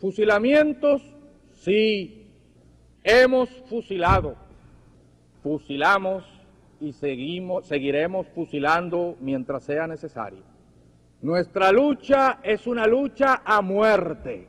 Fusilamientos, sí, hemos fusilado, fusilamos y seguiremos fusilando mientras sea necesario. Nuestra lucha es una lucha a muerte.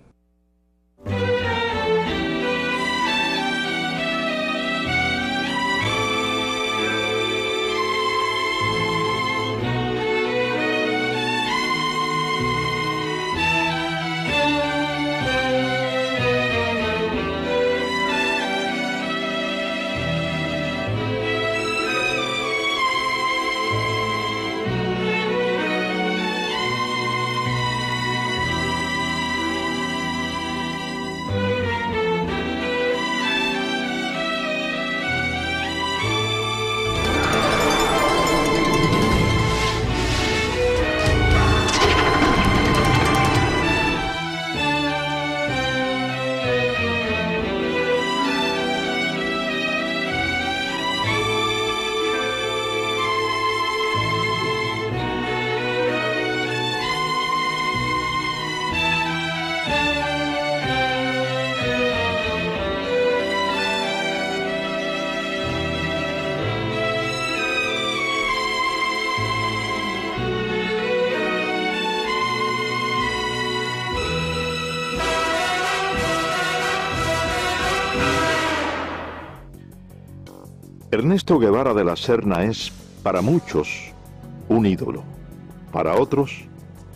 Ernesto Guevara de la Serna es, para muchos, un ídolo. Para otros,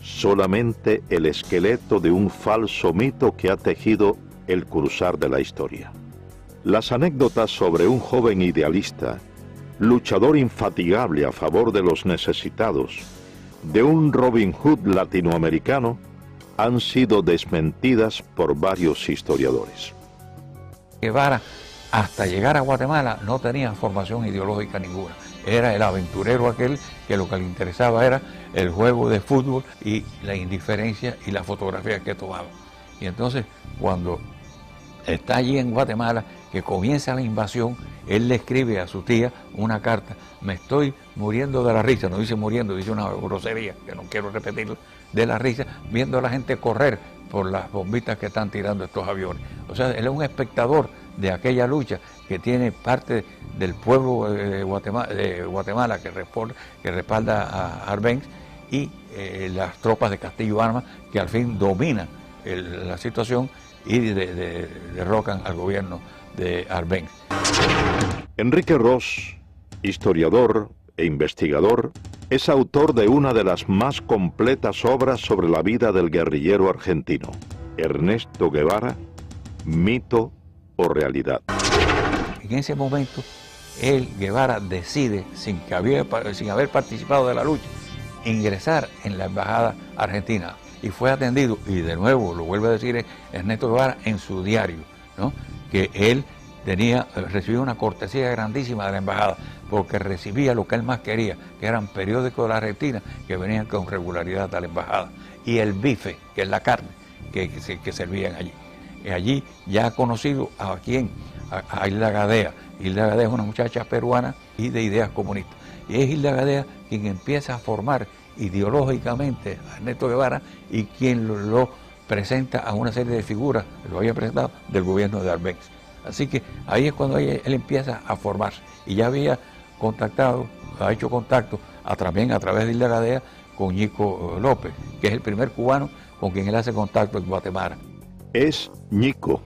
solamente el esqueleto de un falso mito que ha tejido el cruzar de la historia. Las anécdotas sobre un joven idealista, luchador infatigable a favor de los necesitados, de un Robin Hood latinoamericano, han sido desmentidas por varios historiadores. Guevara, hasta llegar a Guatemala, no tenía formación ideológica ninguna. Era el aventurero aquel que lo que le interesaba era el juego de fútbol y la indiferencia y la fotografía que tomaba. Y entonces, cuando está allí en Guatemala, que comienza la invasión, él le escribe a su tía una carta: me estoy muriendo de la risa, no dice muriendo, dice una grosería, que no quiero repetirlo, de la risa, viendo a la gente correr por las bombitas que están tirando estos aviones. O sea, él es un espectador de aquella lucha que tiene parte del pueblo de Guatemala que respalda a Arbenz y las tropas de Castillo Armas que al fin dominan la situación y derrocan al gobierno de Arbenz. Enrique Ros, historiador e investigador, es autor de una de las más completas obras sobre la vida del guerrillero argentino, Ernesto Guevara, mito o realidad. En ese momento, Guevara decide, sin haber participado de la lucha, ingresar en la embajada argentina y fue atendido, y de nuevo lo vuelve a decir Ernesto Guevara en su diario, ¿no?, que él recibió una cortesía grandísima de la embajada porque recibía lo que él más quería, que eran periódicos de la Argentina que venían con regularidad a la embajada, y el bife, que es la carne que servían allí. Y allí ya ha conocido a Hilda Gadea. Hilda Gadea es una muchacha peruana y de ideas comunistas. Y es Hilda Gadea quien empieza a formar ideológicamente a Ernesto Guevara y quien lo presenta a una serie de figuras, lo había presentado, del gobierno de Arbenz. Así que ahí es cuando él empieza a formarse. Y ya había ha hecho contacto también a través de Hilda Gadea con Ñico López, que es el primer cubano con quien él hace contacto en Guatemala. Es Ñico,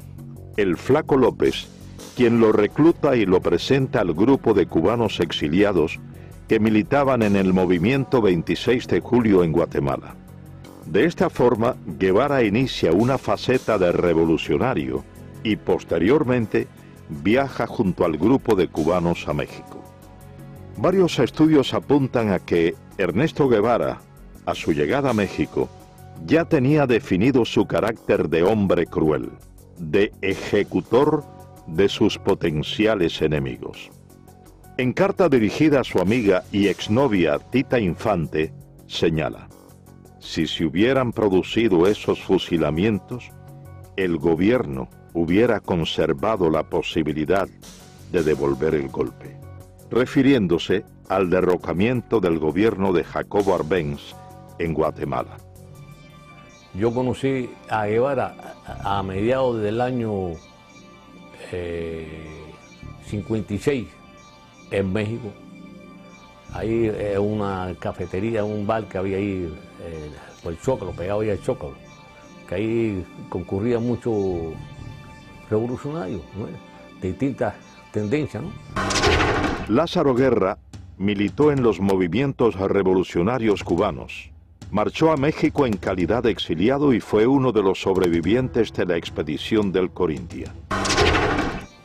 el Flaco López, quien lo recluta y lo presenta al grupo de cubanos exiliados que militaban en el movimiento 26 de julio en Guatemala. De esta forma, Guevara inicia una faceta de revolucionario y posteriormente viaja junto al grupo de cubanos a México. Varios estudios apuntan a que Ernesto Guevara, a su llegada a México, ya tenía definido su carácter de hombre cruel, de ejecutor de sus potenciales enemigos. En carta dirigida a su amiga y exnovia Tita Infante, señala: si se hubieran producido esos fusilamientos, el gobierno hubiera conservado la posibilidad de devolver el golpe, refiriéndose al derrocamiento del gobierno de Jacobo Arbenz en Guatemala. Yo conocí a Guevara a mediados del año 56 en México. Ahí una cafetería, un bar que había ahí, por el Zócalo, pegado ahí al Zócalo, que ahí concurrían muchos revolucionarios, ¿no? De distintas tendencias, ¿no? Lázaro Guerra militó en los movimientos revolucionarios cubanos. Marchó a México en calidad de exiliado y fue uno de los sobrevivientes de la expedición del Corintia.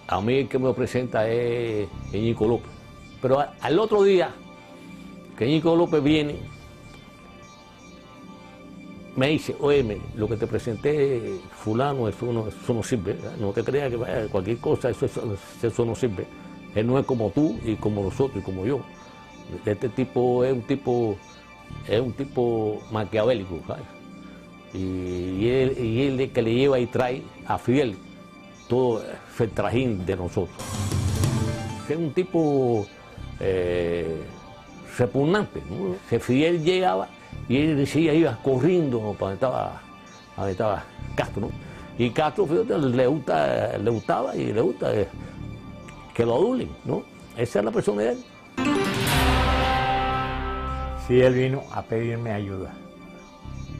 A mí el que me lo presenta es Ñico López. Pero al otro día que Ñico López viene, me dice, óyeme, lo que te presenté fulano, eso no sirve, ¿verdad? No te creas que vaya, cualquier cosa, eso no sirve. Él no es como tú y como nosotros y como yo. Este tipo es un tipo maquiavélico, ¿sabes? Y él es que le lleva y trae a Fidel todo el trajín de nosotros. Es un tipo repugnante, ¿no? Que Fidel llegaba y él decía, iba corriendo, ¿no?, para donde estaba Castro, ¿no? Y Castro, fíjate, le gustaba y le gusta que lo adulen, ¿no? Esa es la persona de él. Sí, él vino a pedirme ayuda.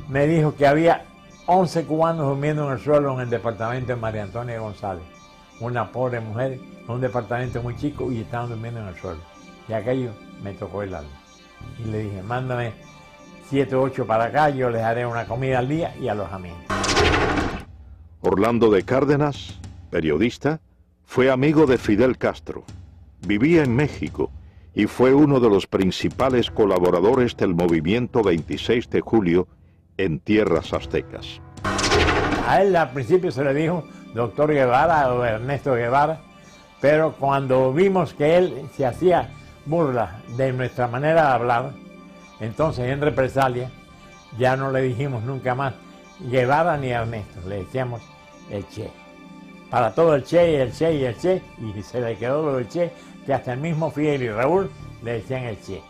Me dijo que había 11 cubanos durmiendo en el suelo en el departamento de María Antonia González. Una pobre mujer, en un departamento muy chico, y estaban durmiendo en el suelo. Y aquello me tocó el alma. Y le dije, mándame 7 o 8 para acá, yo les haré una comida al día y alojamiento. Orlando de Cárdenas, periodista, fue amigo de Fidel Castro. Vivía en México y fue uno de los principales colaboradores del movimiento 26 de julio en tierras aztecas. A él al principio se le dijo doctor Guevara o Ernesto Guevara, pero cuando vimos que él se hacía burla de nuestra manera de hablar, entonces en represalia ya no le dijimos nunca más Guevara ni Ernesto, le decíamos el Che. Para todo el Che y el Che y el Che, y se le quedó lo del Che, que hasta el mismo Fidel y Raúl le decían el Che.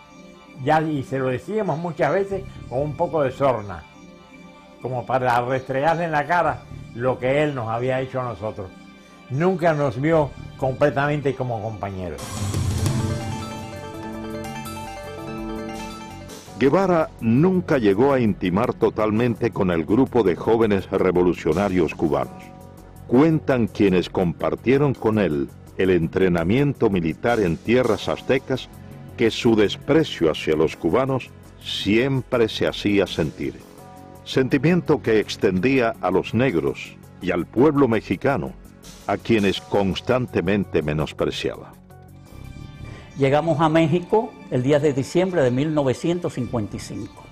Ya, y se lo decíamos muchas veces con un poco de sorna, como para restregarle en la cara lo que él nos había hecho a nosotros. Nunca nos vio completamente como compañeros. Guevara nunca llegó a intimar totalmente con el grupo de jóvenes revolucionarios cubanos. Cuentan quienes compartieron con él el entrenamiento militar en tierras aztecas que su desprecio hacia los cubanos siempre se hacía sentir. Sentimiento que extendía a los negros y al pueblo mexicano, a quienes constantemente menospreciaba. Llegamos a México el 10 de diciembre de 1955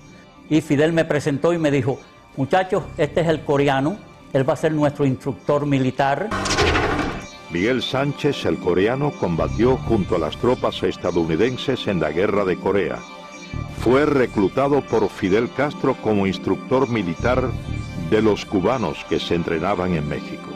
y Fidel me presentó y me dijo, muchachos, este es el coreano, él va a ser nuestro instructor militar. Miguel Sánchez, el coreano, combatió junto a las tropas estadounidenses en la Guerra de Corea. Fue reclutado por Fidel Castro como instructor militar de los cubanos que se entrenaban en México.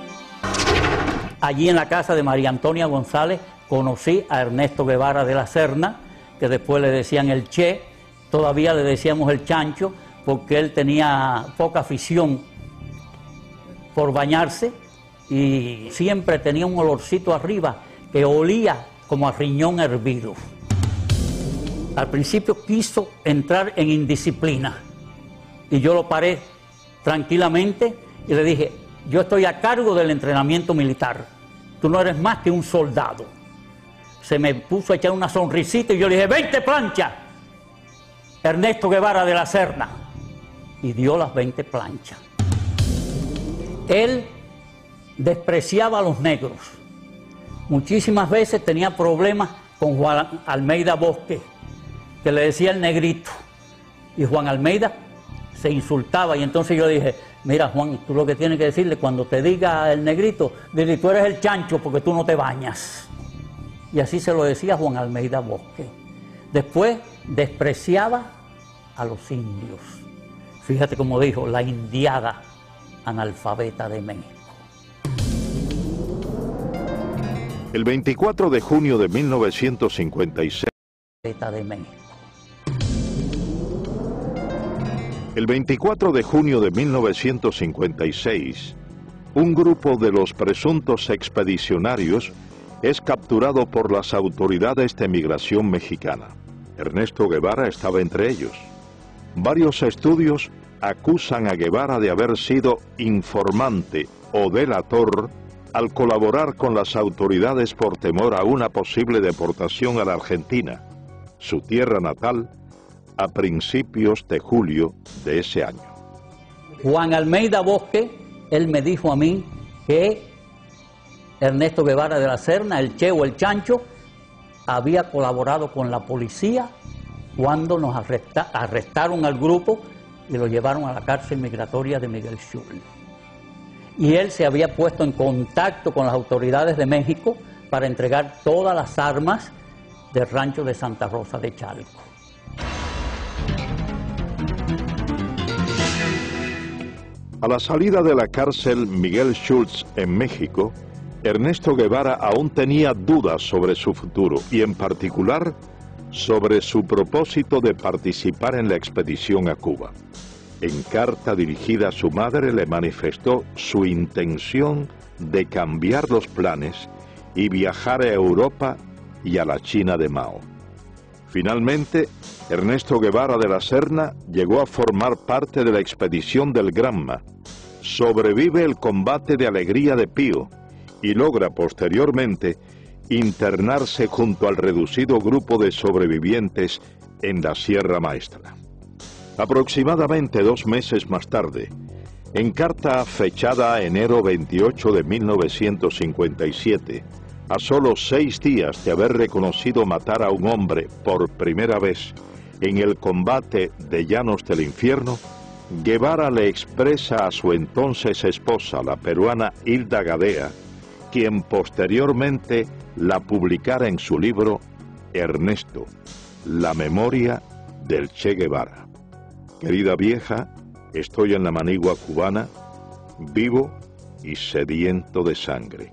Allí en la casa de María Antonia González conocí a Ernesto Guevara de la Serna, que después le decían el Che, todavía le decíamos el Chancho, porque él tenía poca afición por bañarse y siempre tenía un olorcito arriba que olía como a riñón hervido. Al principio quiso entrar en indisciplina y yo lo paré tranquilamente y le dije, yo estoy a cargo del entrenamiento militar, tú no eres más que un soldado. Se me puso a echar una sonrisita y yo le dije, 20 planchas, Ernesto Guevara de la Serna, y dio las 20 planchas. Él despreciaba a los negros. Muchísimas veces tenía problemas con Juan Almeida Bosque, que le decía el negrito, y Juan Almeida se insultaba, y entonces yo dije, mira Juan, tú lo que tienes que decirle cuando te diga el negrito, dile, tú eres el chancho porque tú no te bañas. Y así se lo decía Juan Almeida Bosque. Después despreciaba a los indios. Fíjate cómo dijo, la indiada analfabeta de México. El 24 de junio de 1956, De México. el 24 de junio de 1956, un grupo de los presuntos expedicionarios es capturado por las autoridades de migración mexicana. Ernesto Guevara estaba entre ellos. Varios estudios acusan a Guevara de haber sido informante o delator al colaborar con las autoridades por temor a una posible deportación a la Argentina, su tierra natal, a principios de julio de ese año. Juan Almeida Bosque, él me dijo a mí que Ernesto Guevara de la Serna, el Che o el Chancho, había colaborado con la policía cuando nos arrestaron al grupo y lo llevaron a la cárcel migratoria de Miguel Schultz. Y él se había puesto en contacto con las autoridades de México para entregar todas las armas del rancho de Santa Rosa de Chalco. A la salida de la cárcel Miguel Schultz en México, Ernesto Guevara aún tenía dudas sobre su futuro y en particular sobre su propósito de participar en la expedición a Cuba. En carta dirigida a su madre le manifestó su intención de cambiar los planes y viajar a Europa y a la China de Mao. Finalmente, Ernesto Guevara de la Serna llegó a formar parte de la expedición del Granma, sobrevive el combate de Alegría de Pío y logra posteriormente internarse junto al reducido grupo de sobrevivientes en la Sierra Maestra. Aproximadamente 2 meses más tarde, en carta fechada enero 28 de 1957, a solo 6 días de haber reconocido matar a un hombre por primera vez en el combate de Llanos del Infierno, Guevara le expresa a su entonces esposa, la peruana Hilda Gadea, quien posteriormente la publicara en su libro Ernesto, la memoria del Che Guevara. Querida vieja, estoy en la manigua cubana, vivo y sediento de sangre.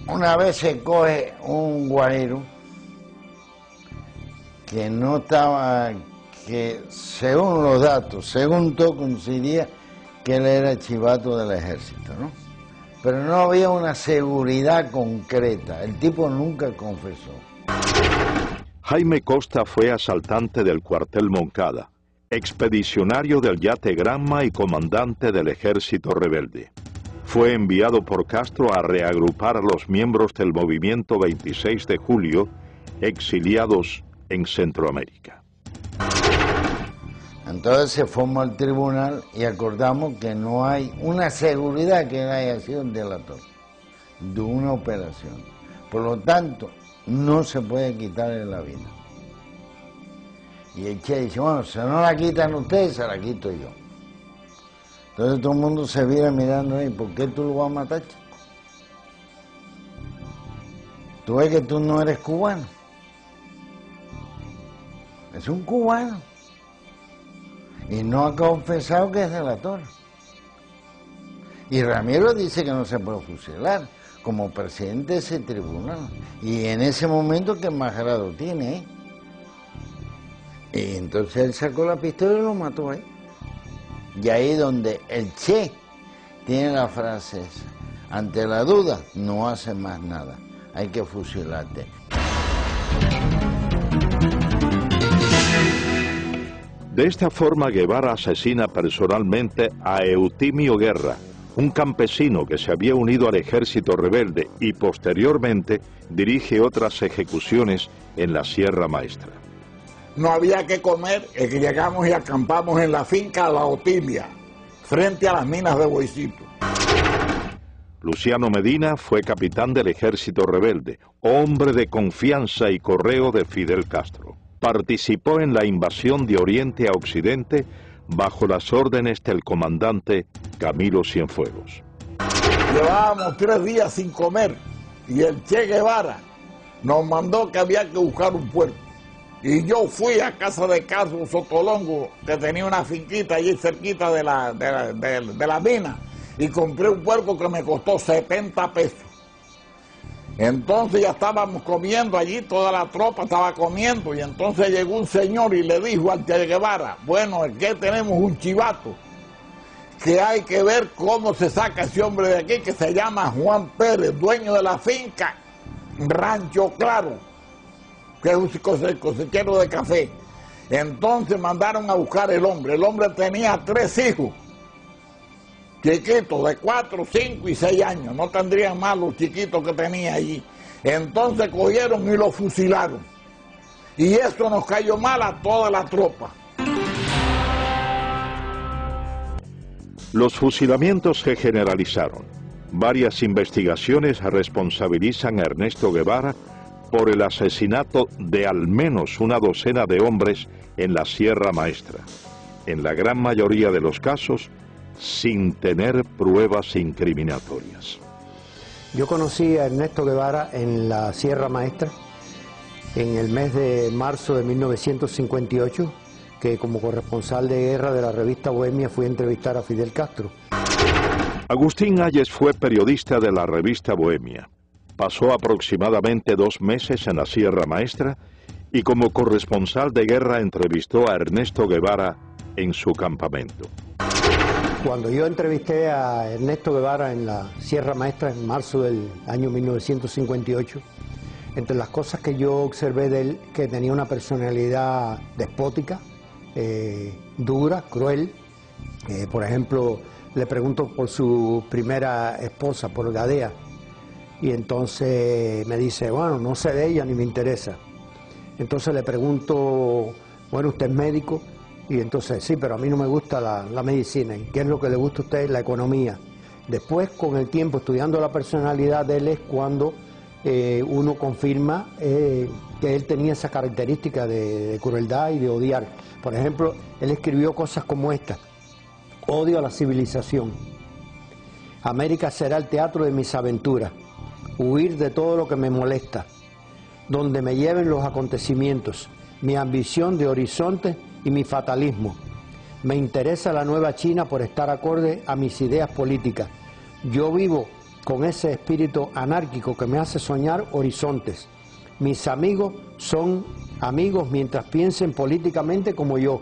Una vez se coge un guajiro que no estaba, que según los datos, según todo coincidía que él era chivato del ejército, ¿no? Pero no había una seguridad concreta, el tipo nunca confesó. Jaime Costa fue asaltante del cuartel Moncada, expedicionario del yate Granma y comandante del ejército rebelde. Fue enviado por Castro a reagrupar a los miembros del movimiento 26 de julio, exiliados en Centroamérica. Entonces se formó el tribunal y acordamos que no hay una seguridad que él haya sido un delator de una operación. Por lo tanto, no se puede quitarle la vida. Y el Che dice, bueno, si no la quitan ustedes, se la quito yo. Entonces todo el mundo se viene mirando ahí, ¿por qué tú lo vas a matar, chico? Tú ves que tú no eres cubano. Es un cubano. Y no ha confesado que es delator. Y Ramiro dice que no se puede fusilar como presidente de ese tribunal. Y en ese momento, ¿qué más grado tiene? Y entonces él sacó la pistola y lo mató ahí. Y ahí donde el Che tiene la frase esa, ante la duda no hace más nada, hay que fusilarte. De esta forma Guevara asesina personalmente a Eutimio Guerra, un campesino que se había unido al ejército rebelde y posteriormente dirige otras ejecuciones en la Sierra Maestra. No había que comer, es que llegamos y acampamos en la finca La Otilia, frente a las minas de Boicito. Luciano Medina fue capitán del ejército rebelde, hombre de confianza y correo de Fidel Castro. Participó en la invasión de Oriente a Occidente bajo las órdenes del comandante Camilo Cienfuegos. Llevábamos 3 días sin comer y el Che Guevara nos mandó que había que buscar un puerco. Y yo fui a casa de Carlos Sotolongo, que tenía una finquita allí cerquita de la mina, y compré un puerco que me costó 70 pesos. Entonces ya estábamos comiendo allí, toda la tropa estaba comiendo, y entonces llegó un señor y le dijo al Che Guevara, bueno, es que tenemos un chivato que hay que ver cómo se saca ese hombre de aquí, que se llama Juan Pérez, dueño de la finca Rancho Claro, que es un cosechero de café. Entonces mandaron a buscar el hombre tenía 3 hijos, chiquitos de 4, 5 y 6 años, no tendrían más los chiquitos que tenía allí. Entonces cogieron y lo fusilaron. Y eso nos cayó mal a toda la tropa. Los fusilamientos se generalizaron. Varias investigaciones responsabilizan a Ernesto Guevara por el asesinato de al menos una docena de hombres en la Sierra Maestra, en la gran mayoría de los casos sin tener pruebas incriminatorias. Yo conocí a Ernesto Guevara en la Sierra Maestra en el mes de marzo de 1958, que como corresponsal de guerra de la revista Bohemia fui a entrevistar a Fidel Castro. Agustín Ayes fue periodista de la revista Bohemia. Pasó aproximadamente 2 meses en la Sierra Maestra y como corresponsal de guerra entrevistó a Ernesto Guevara en su campamento. Cuando yo entrevisté a Ernesto Guevara en la Sierra Maestra en marzo del año 1958, entre las cosas que yo observé de él, que tenía una personalidad despótica, dura, cruel. Por ejemplo, le pregunto por su primera esposa, por Gadea, y entonces me dice, bueno, no sé de ella ni me interesa. Entonces le pregunto, bueno, ¿usted es médico? Y entonces, sí, pero a mí no me gusta la medicina. ¿Qué es lo que le gusta a usted? La economía. Después, con el tiempo, estudiando la personalidad de él, es cuando uno confirma que él tenía esa característica de crueldad y de odiar. Por ejemplo, él escribió cosas como esta: odio a la civilización. América será el teatro de mis aventuras. Huir de todo lo que me molesta. Donde me lleven los acontecimientos. Mi ambición de horizonte y mi fatalismo. Me interesa la nueva China por estar acorde a mis ideas políticas. Yo vivo con ese espíritu anárquico que me hace soñar horizontes. Mis amigos son amigos mientras piensen políticamente como yo.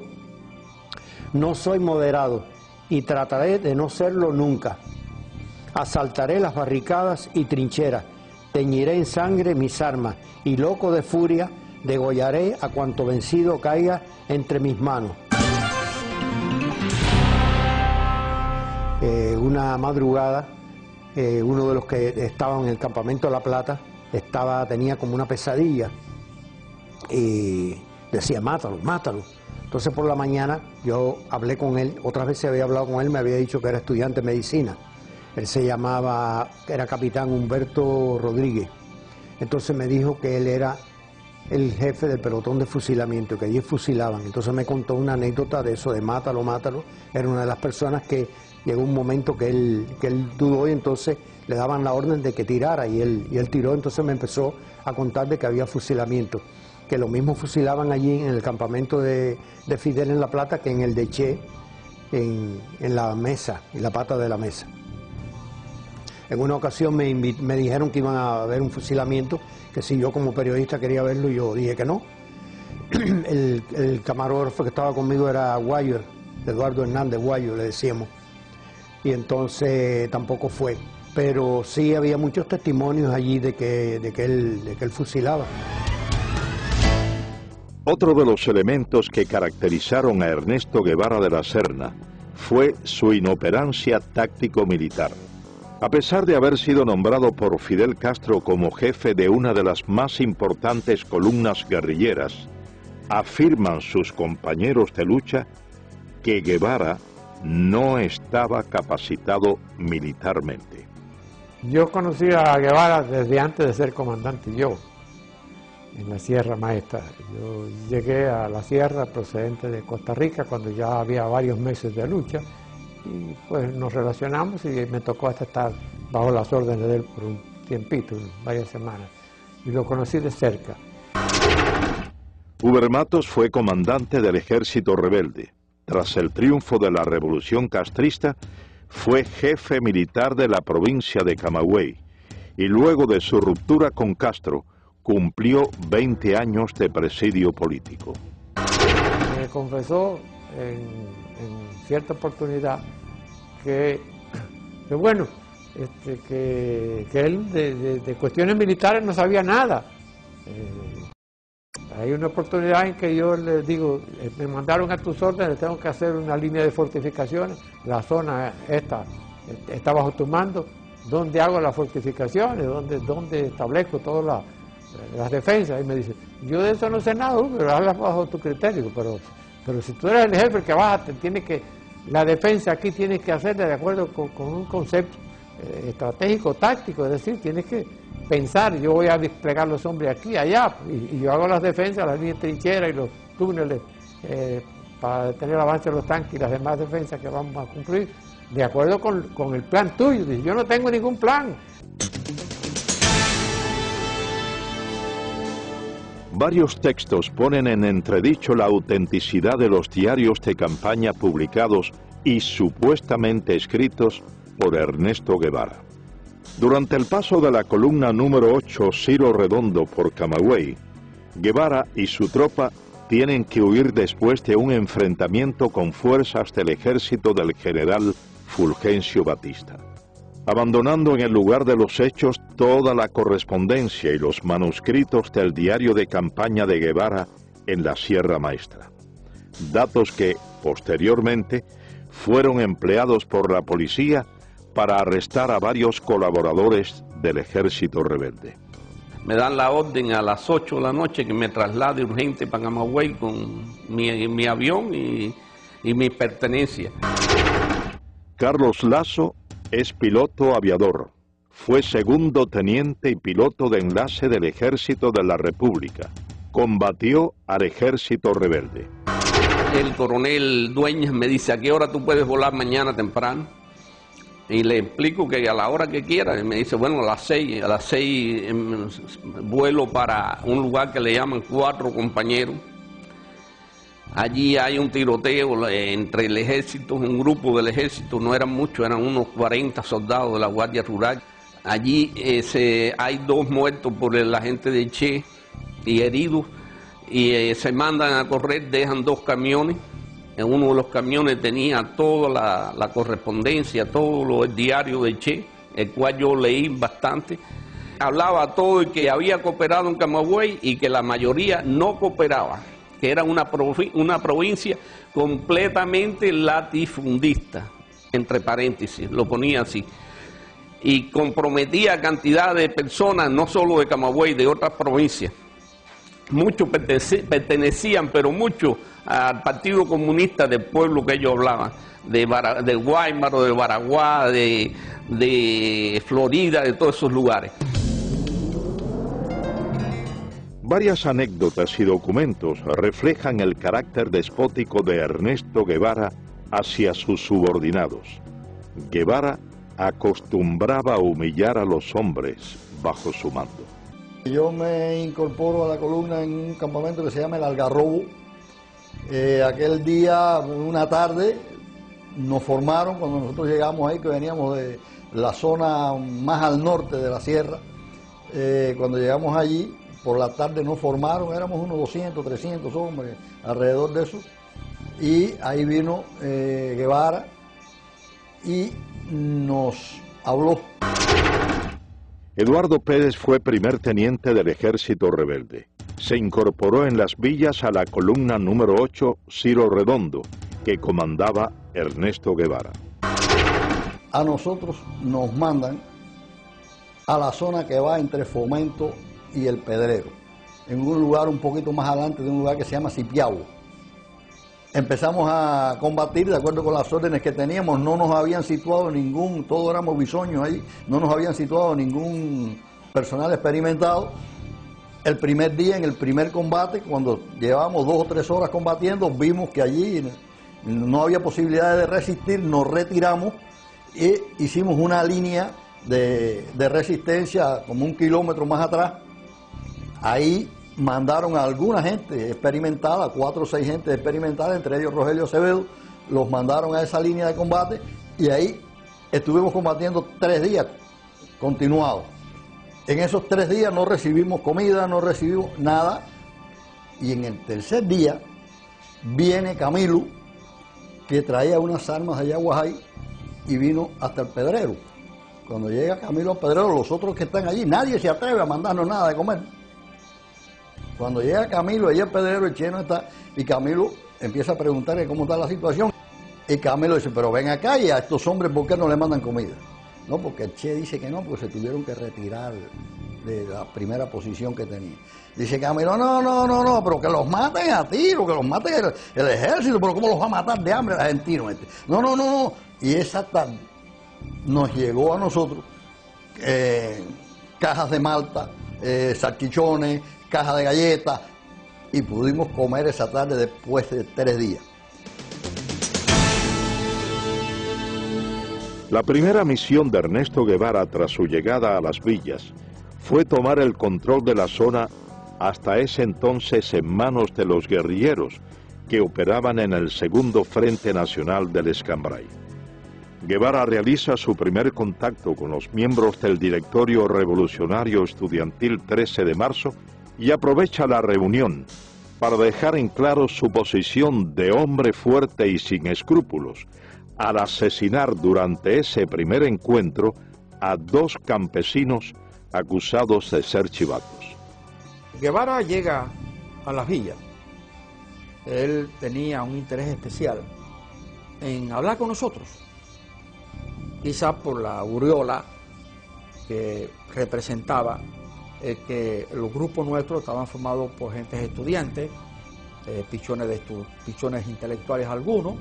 No soy moderado y trataré de no serlo nunca. Asaltaré las barricadas y trincheras, teñiré en sangre mis armas y loco de furia degollaré a cuanto vencido caiga entre mis manos. Una madrugada, uno de los que estaban en el campamento de La Plata tenía como una pesadilla y decía, mátalo, mátalo. Entonces por la mañana yo hablé con él, otras veces había hablado con él, me había dicho que era estudiante de medicina. Él se llamaba, era capitán Humberto Rodríguez. Entonces me dijo que él era el jefe del pelotón de fusilamiento, que allí fusilaban. Entonces me contó una anécdota de eso, de mátalo, mátalo. Era una de las personas que llegó un momento que él dudó y entonces le daban la orden de que tirara y él tiró. Entonces me empezó a contar de que había fusilamiento, que lo mismo fusilaban allí en el campamento de Fidel en La Plata que en el de Che, en la mesa, en la pata de la mesa. En una ocasión me dijeron que iban a haber un fusilamiento, que si yo como periodista quería verlo, yo dije que no. El camarógrafo que estaba conmigo era Guayo, Eduardo Hernández Guayo, le decíamos. Y entonces tampoco fue. Pero sí había muchos testimonios allí de que él fusilaba. Otro de los elementos que caracterizaron a Ernesto Guevara de la Serna fue su inoperancia táctico-militar. A pesar de haber sido nombrado por Fidel Castro como jefe de una de las más importantes columnas guerrilleras, afirman sus compañeros de lucha que Guevara no estaba capacitado militarmente. Yo conocí a Guevara desde antes de ser comandante yo, en la Sierra Maestra. Yo llegué a la Sierra procedente de Costa Rica cuando ya había varios meses de lucha. Y pues nos relacionamos y me tocó hasta estar bajo las órdenes de él por un tiempito, varias semanas, y lo conocí de cerca. Uber Matos fue comandante del ejército rebelde. Tras el triunfo de la revolución castrista, fue jefe militar de la provincia de Camagüey y luego de su ruptura con Castro, cumplió 20 años de presidio político. Me confesó en cierta oportunidad bueno, que él de cuestiones militares no sabía nada. Hay una oportunidad en que yo les digo, me mandaron a tus órdenes, tengo que hacer una línea de fortificaciones, la zona esta está bajo tu mando, ¿dónde hago las fortificaciones? ¿Dónde establezco todas las defensas? Y me dice, yo de eso no sé nada, pero hazlas bajo tu criterio, pero si tú eres el jefe que vas, la defensa aquí tienes que hacerla de acuerdo con un concepto estratégico, táctico, es decir, tienes que pensar, yo voy a desplegar los hombres aquí, allá, y yo hago las defensas, las líneas de trinchera y los túneles para detener el avance de los tanques y las demás defensas que vamos a cumplir, de acuerdo con el plan tuyo. Dice, yo no tengo ningún plan. Varios textos ponen en entredicho la autenticidad de los diarios de campaña publicados y supuestamente escritos por Ernesto Guevara. Durante el paso de la columna número 8 Ciro Redondo por Camagüey, Guevara y su tropa tienen que huir después de un enfrentamiento con fuerzas del ejército del general Fulgencio Batista, abandonando en el lugar de los hechos toda la correspondencia y los manuscritos del diario de campaña de Guevara en la Sierra Maestra. Datos que, posteriormente, fueron empleados por la policía para arrestar a varios colaboradores del ejército rebelde. Me dan la orden a las 8 de la noche que me traslade urgente para Camagüey con mi avión y mis pertenencias. Carlos Lazo es piloto aviador. Fue segundo teniente y piloto de enlace del Ejército de la República. Combatió al ejército rebelde. El coronel Dueñas me dice, ¿a qué hora tú puedes volar mañana temprano? Y le explico que a la hora que quiera. Y me dice, bueno, a las 6 vuelo para un lugar que le llaman Cuatro Compañeros. Allí hay un tiroteo entre el ejército, un grupo del ejército, no eran muchos, eran unos 40 soldados de la Guardia Rural. Allí hay 2 muertos por la gente de Che y heridos, y se mandan a correr, dejan 2 camiones. En uno de los camiones tenía toda la correspondencia, todo el diario de Che, el cual yo leí bastante. Hablaba todo el que había cooperado en Camagüey y que la mayoría no cooperaba, que era una provincia completamente latifundista, entre paréntesis, lo ponía así, y comprometía a cantidad de personas, no solo de Camagüey, de otras provincias. Muchos pertenecían, pero muchos al Partido Comunista del pueblo que ellos hablaban, de Guaymaro, de Baraguá, de Florida, de todos esos lugares. Varias anécdotas y documentos reflejan el carácter despótico de Ernesto Guevara hacia sus subordinados. Guevara acostumbraba a humillar a los hombres bajo su mando. Yo me incorporo a la columna en un campamento que se llama El Algarrobo. Aquel día, una tarde, nos formaron cuando nosotros llegamos ahí, que veníamos de la zona más al norte de la sierra. Cuando llegamos allí, por la tarde nos formaron, éramos unos 200, 300 hombres, alrededor de eso. Y ahí vino Guevara y nos habló. Eduardo Pérez fue primer teniente del ejército rebelde. Se incorporó en las villas a la columna número 8 Ciro Redondo, que comandaba Ernesto Guevara. A nosotros nos mandan a la zona que va entre Fomento y El Pedrero, en un lugar un poquito más adelante de un lugar que se llama Cipiabo. Empezamos a combatir de acuerdo con las órdenes que teníamos, no nos habían situado todos éramos bisoños ahí, no nos habían situado ningún personal experimentado. El primer día, en el primer combate, cuando llevábamos 2 o 3 horas combatiendo, vimos que allí no había posibilidad de resistir, nos retiramos e hicimos una línea de resistencia como 1 kilómetro más atrás. Ahí mandaron a alguna gente experimentada, 4 o 6 gente experimentada, entre ellos Rogelio Acevedo, los mandaron a esa línea de combate y ahí estuvimos combatiendo 3 días continuados. En esos 3 días no recibimos comida, no recibimos nada, y en el tercer día viene Camilo, que traía unas armas de Yaguajay, y vino hasta el Pedrero. Cuando llega Camilo al Pedrero, los otros que están allí, nadie se atreve a mandarnos nada de comer. Cuando llega Camilo, allí el Pedrero, el Che no está, y Camilo empieza a preguntarle cómo está la situación. Y Camilo dice, pero ven acá y a estos hombres, ¿por qué no le mandan comida? No, porque el Che dice que no, porque se tuvieron que retirar de la primera posición que tenía. Dice Camilo, no, pero que los maten a tiro, que los maten el ejército, pero ¿cómo los va a matar de hambre el argentino este? No. Y esa tarde nos llegó a nosotros cajas de malta, salchichones, cajas de galletas, y pudimos comer esa tarde después de 3 días. La primera misión de Ernesto Guevara tras su llegada a las villas fue tomar el control de la zona hasta ese entonces en manos de los guerrilleros que operaban en el Segundo Frente Nacional del Escambray. Guevara realiza su primer contacto con los miembros del Directorio Revolucionario Estudiantil 13 de marzo y aprovecha la reunión para dejar en claro su posición de hombre fuerte y sin escrúpulos, al asesinar durante ese primer encuentro a 2 campesinos acusados de ser chivatos. Guevara llega a las villas. Él tenía un interés especial en hablar con nosotros, quizás por la aureola que representaba que los grupos nuestros estaban formados por gentes estudiantes, pichones intelectuales algunos.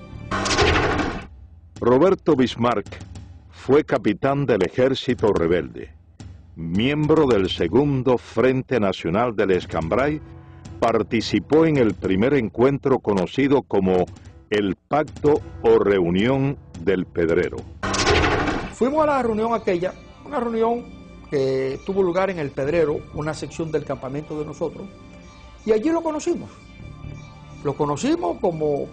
Roberto Bismarck fue capitán del Ejército Rebelde, miembro del Segundo Frente Nacional del Escambray, participó en el primer encuentro conocido como el Pacto o Reunión del Pedrero. Fuimos a la reunión aquella, una reunión que tuvo lugar en el Pedrero, una sección del campamento de nosotros, y allí lo conocimos. Lo conocimos como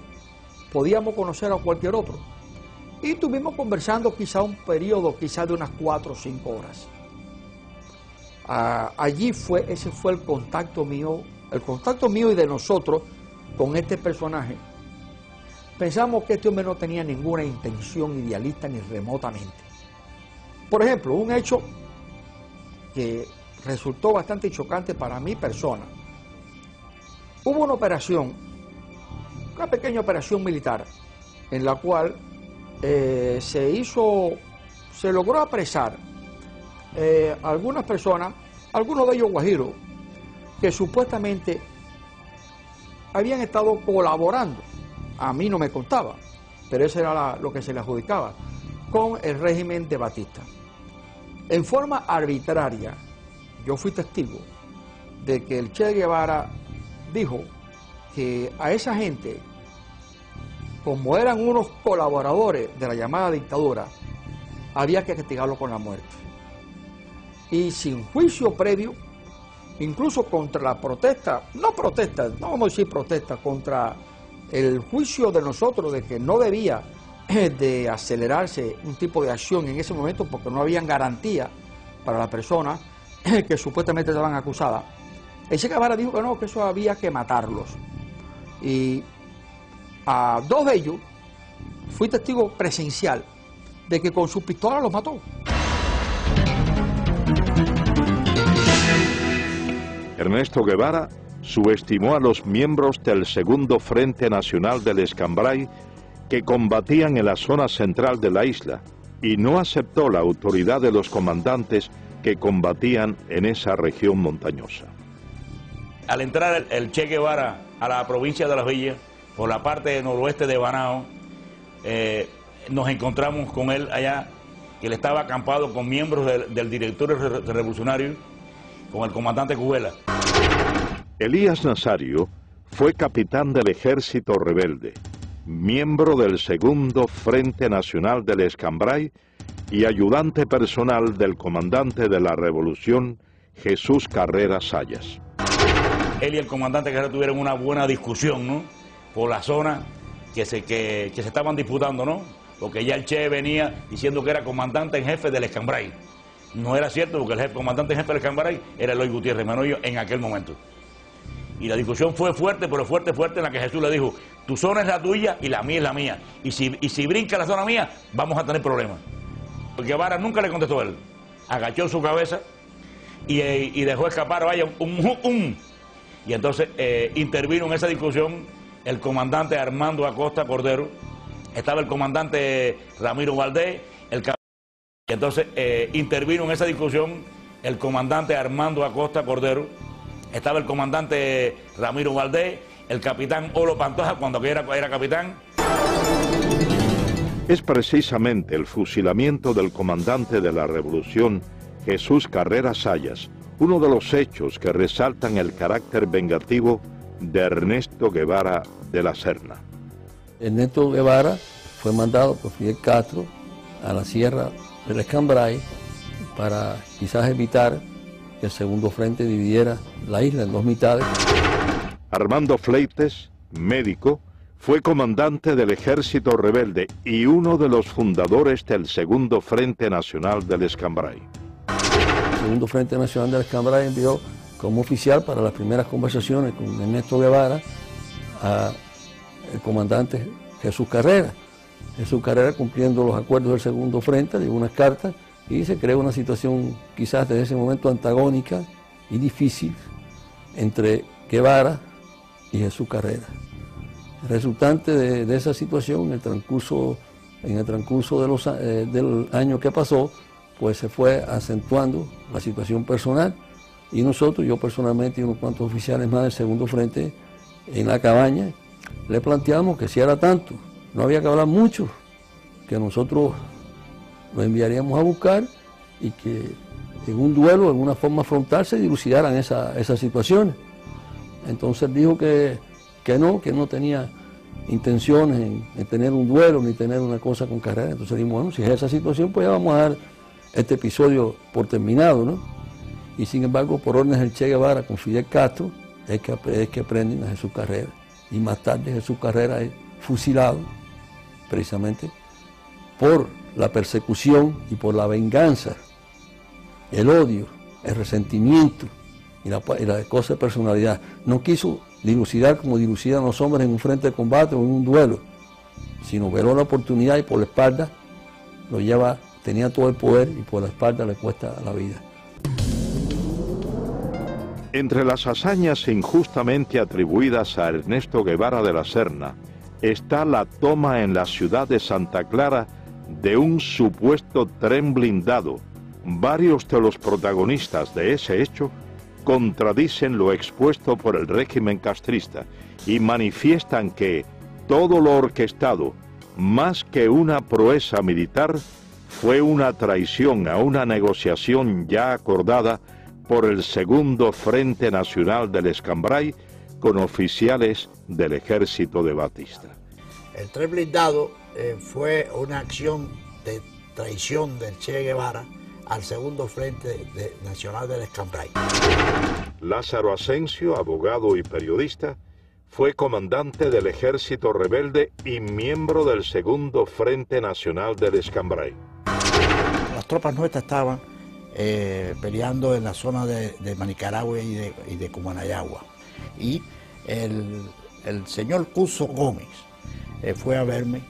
podíamos conocer a cualquier otro. Y estuvimos conversando quizá un periodo quizá de unas 4 o 5 horas. Ese fue el contacto mío y de nosotros con este personaje. Pensamos que este hombre no tenía ninguna intención idealista ni remotamente. Por ejemplo, un hecho que resultó bastante chocante para mi persona. Hubo una pequeña operación militar, en la cual se logró apresar algunas personas, algunos de ellos guajiros, que supuestamente habían estado colaborando, a mí no me contaba, pero eso era lo que se le adjudicaba, con el régimen de Batista. En forma arbitraria, yo fui testigo de que el Che Guevara dijo que a esa gente, como eran unos colaboradores de la llamada dictadura, había que castigarlo con la muerte. Y sin juicio previo, incluso contra la protesta, no vamos a decir protesta, contra el juicio de nosotros de que no debía de acelerarse un tipo de acción en ese momento porque no habían garantía para la persona que supuestamente estaban acusadas. El Che Guevara dijo que no, que eso había que matarlos. Y a 2 de ellos fui testigo presencial de que con su pistola los mató. Ernesto Guevara subestimó a los miembros del Segundo Frente Nacional del Escambray que combatían en la zona central de la isla y no aceptó la autoridad de los comandantes que combatían en esa región montañosa. Al entrar el Che Guevara a la provincia de Las Villas, por la parte noroeste de Banao, nos encontramos con él allá, que él estaba acampado con miembros del directorio revolucionario, con el comandante Cubela. Elías Nazario fue capitán del Ejército Rebelde, miembro del Segundo Frente Nacional del Escambray y ayudante personal del comandante de la Revolución, Jesús Carrera Sayas. Él y el comandante Carrera tuvieron una buena discusión, ¿no?, por la zona que se estaban disputando, ¿no?, porque ya el Che venía diciendo que era comandante en jefe del Escambray. No era cierto, porque el comandante en jefe del Escambray era Eloy Gutiérrez Menoyo en aquel momento. Y la discusión fue fuerte, pero fuerte, en la que Jesús le dijo, Tu zona es la tuya y la mía es la mía. Y si brinca la zona mía, vamos a tener problemas. Guevara nunca le contestó a él. Agachó su cabeza y dejó escapar, vaya, Y entonces intervino en esa discusión el comandante Armando Acosta Cordero. Estaba el comandante Ramiro Valdés, y entonces intervino en esa discusión el comandante Armando Acosta Cordero. Estaba el comandante Ramiro Valdés, el capitán Olo Pantoja cuando era capitán. Es precisamente el fusilamiento del comandante de la Revolución, Jesús Carrera Sayas, uno de los hechos que resaltan el carácter vengativo de Ernesto Guevara de la Serna. Ernesto Guevara fue mandado por Fidel Castro a la Sierra del Escambray para quizás evitar que el segundo frente dividiera la isla en dos mitades. Armando Fleites, médico, fue comandante del ejército rebelde y uno de los fundadores del Segundo Frente Nacional del Escambray. El Segundo Frente Nacional del Escambray envió como oficial para las primeras conversaciones con Ernesto Guevara al comandante Jesús Carrera. Jesús Carrera, cumpliendo los acuerdos del Segundo Frente, dio unas cartas y se creó una situación quizás desde ese momento antagónica y difícil entre Guevara y Jesús Carrera. Resultante de esa situación, en el transcurso del año que pasó, pues se fue acentuando la situación personal y nosotros, yo personalmente y unos cuantos oficiales más del Segundo Frente, en la cabaña, le planteamos que si era tanto, no había que hablar mucho, que nosotros lo enviaríamos a buscar y que en un duelo, en alguna forma frontal, se dilucidaran esas situaciones. Entonces dijo que no tenía intenciones en tener un duelo ni tener una cosa con Carrera. Entonces dijimos, bueno, si es esa situación, pues ya vamos a dar este episodio por terminado, ¿no? Y sin embargo, por órdenes del Che Guevara con Fidel Castro, es que prenden a Jesús Carrera. Y más tarde Jesús Carrera es fusilado, precisamente, por la persecución y por la venganza, el odio, el resentimiento y la cosa de personalidad. No quiso dilucidar como dilucidan los hombres en un frente de combate o en un duelo, sino veló la oportunidad y por la espalda lo lleva, tenía todo el poder y por la espalda le cuesta la vida. Entre las hazañas injustamente atribuidas a Ernesto Guevara de la Serna está la toma en la ciudad de Santa Clara de un supuesto tren blindado. Varios de los protagonistas de ese hecho contradicen lo expuesto por el régimen castrista y manifiestan que todo lo orquestado, más que una proeza militar, fue una traición a una negociación ya acordada por el Segundo Frente Nacional del Escambray con oficiales del ejército de Batista. El tren blindado fue una acción de traición del Che Guevara al Segundo Frente Nacional del Escambray. Lázaro Asensio, abogado y periodista, fue comandante del ejército rebelde y miembro del Segundo Frente Nacional del Escambray. Las tropas nuestras estaban peleando en la zona de Manicaragua y de Cumanayagua. Y el señor Cuso Gómez fue a verme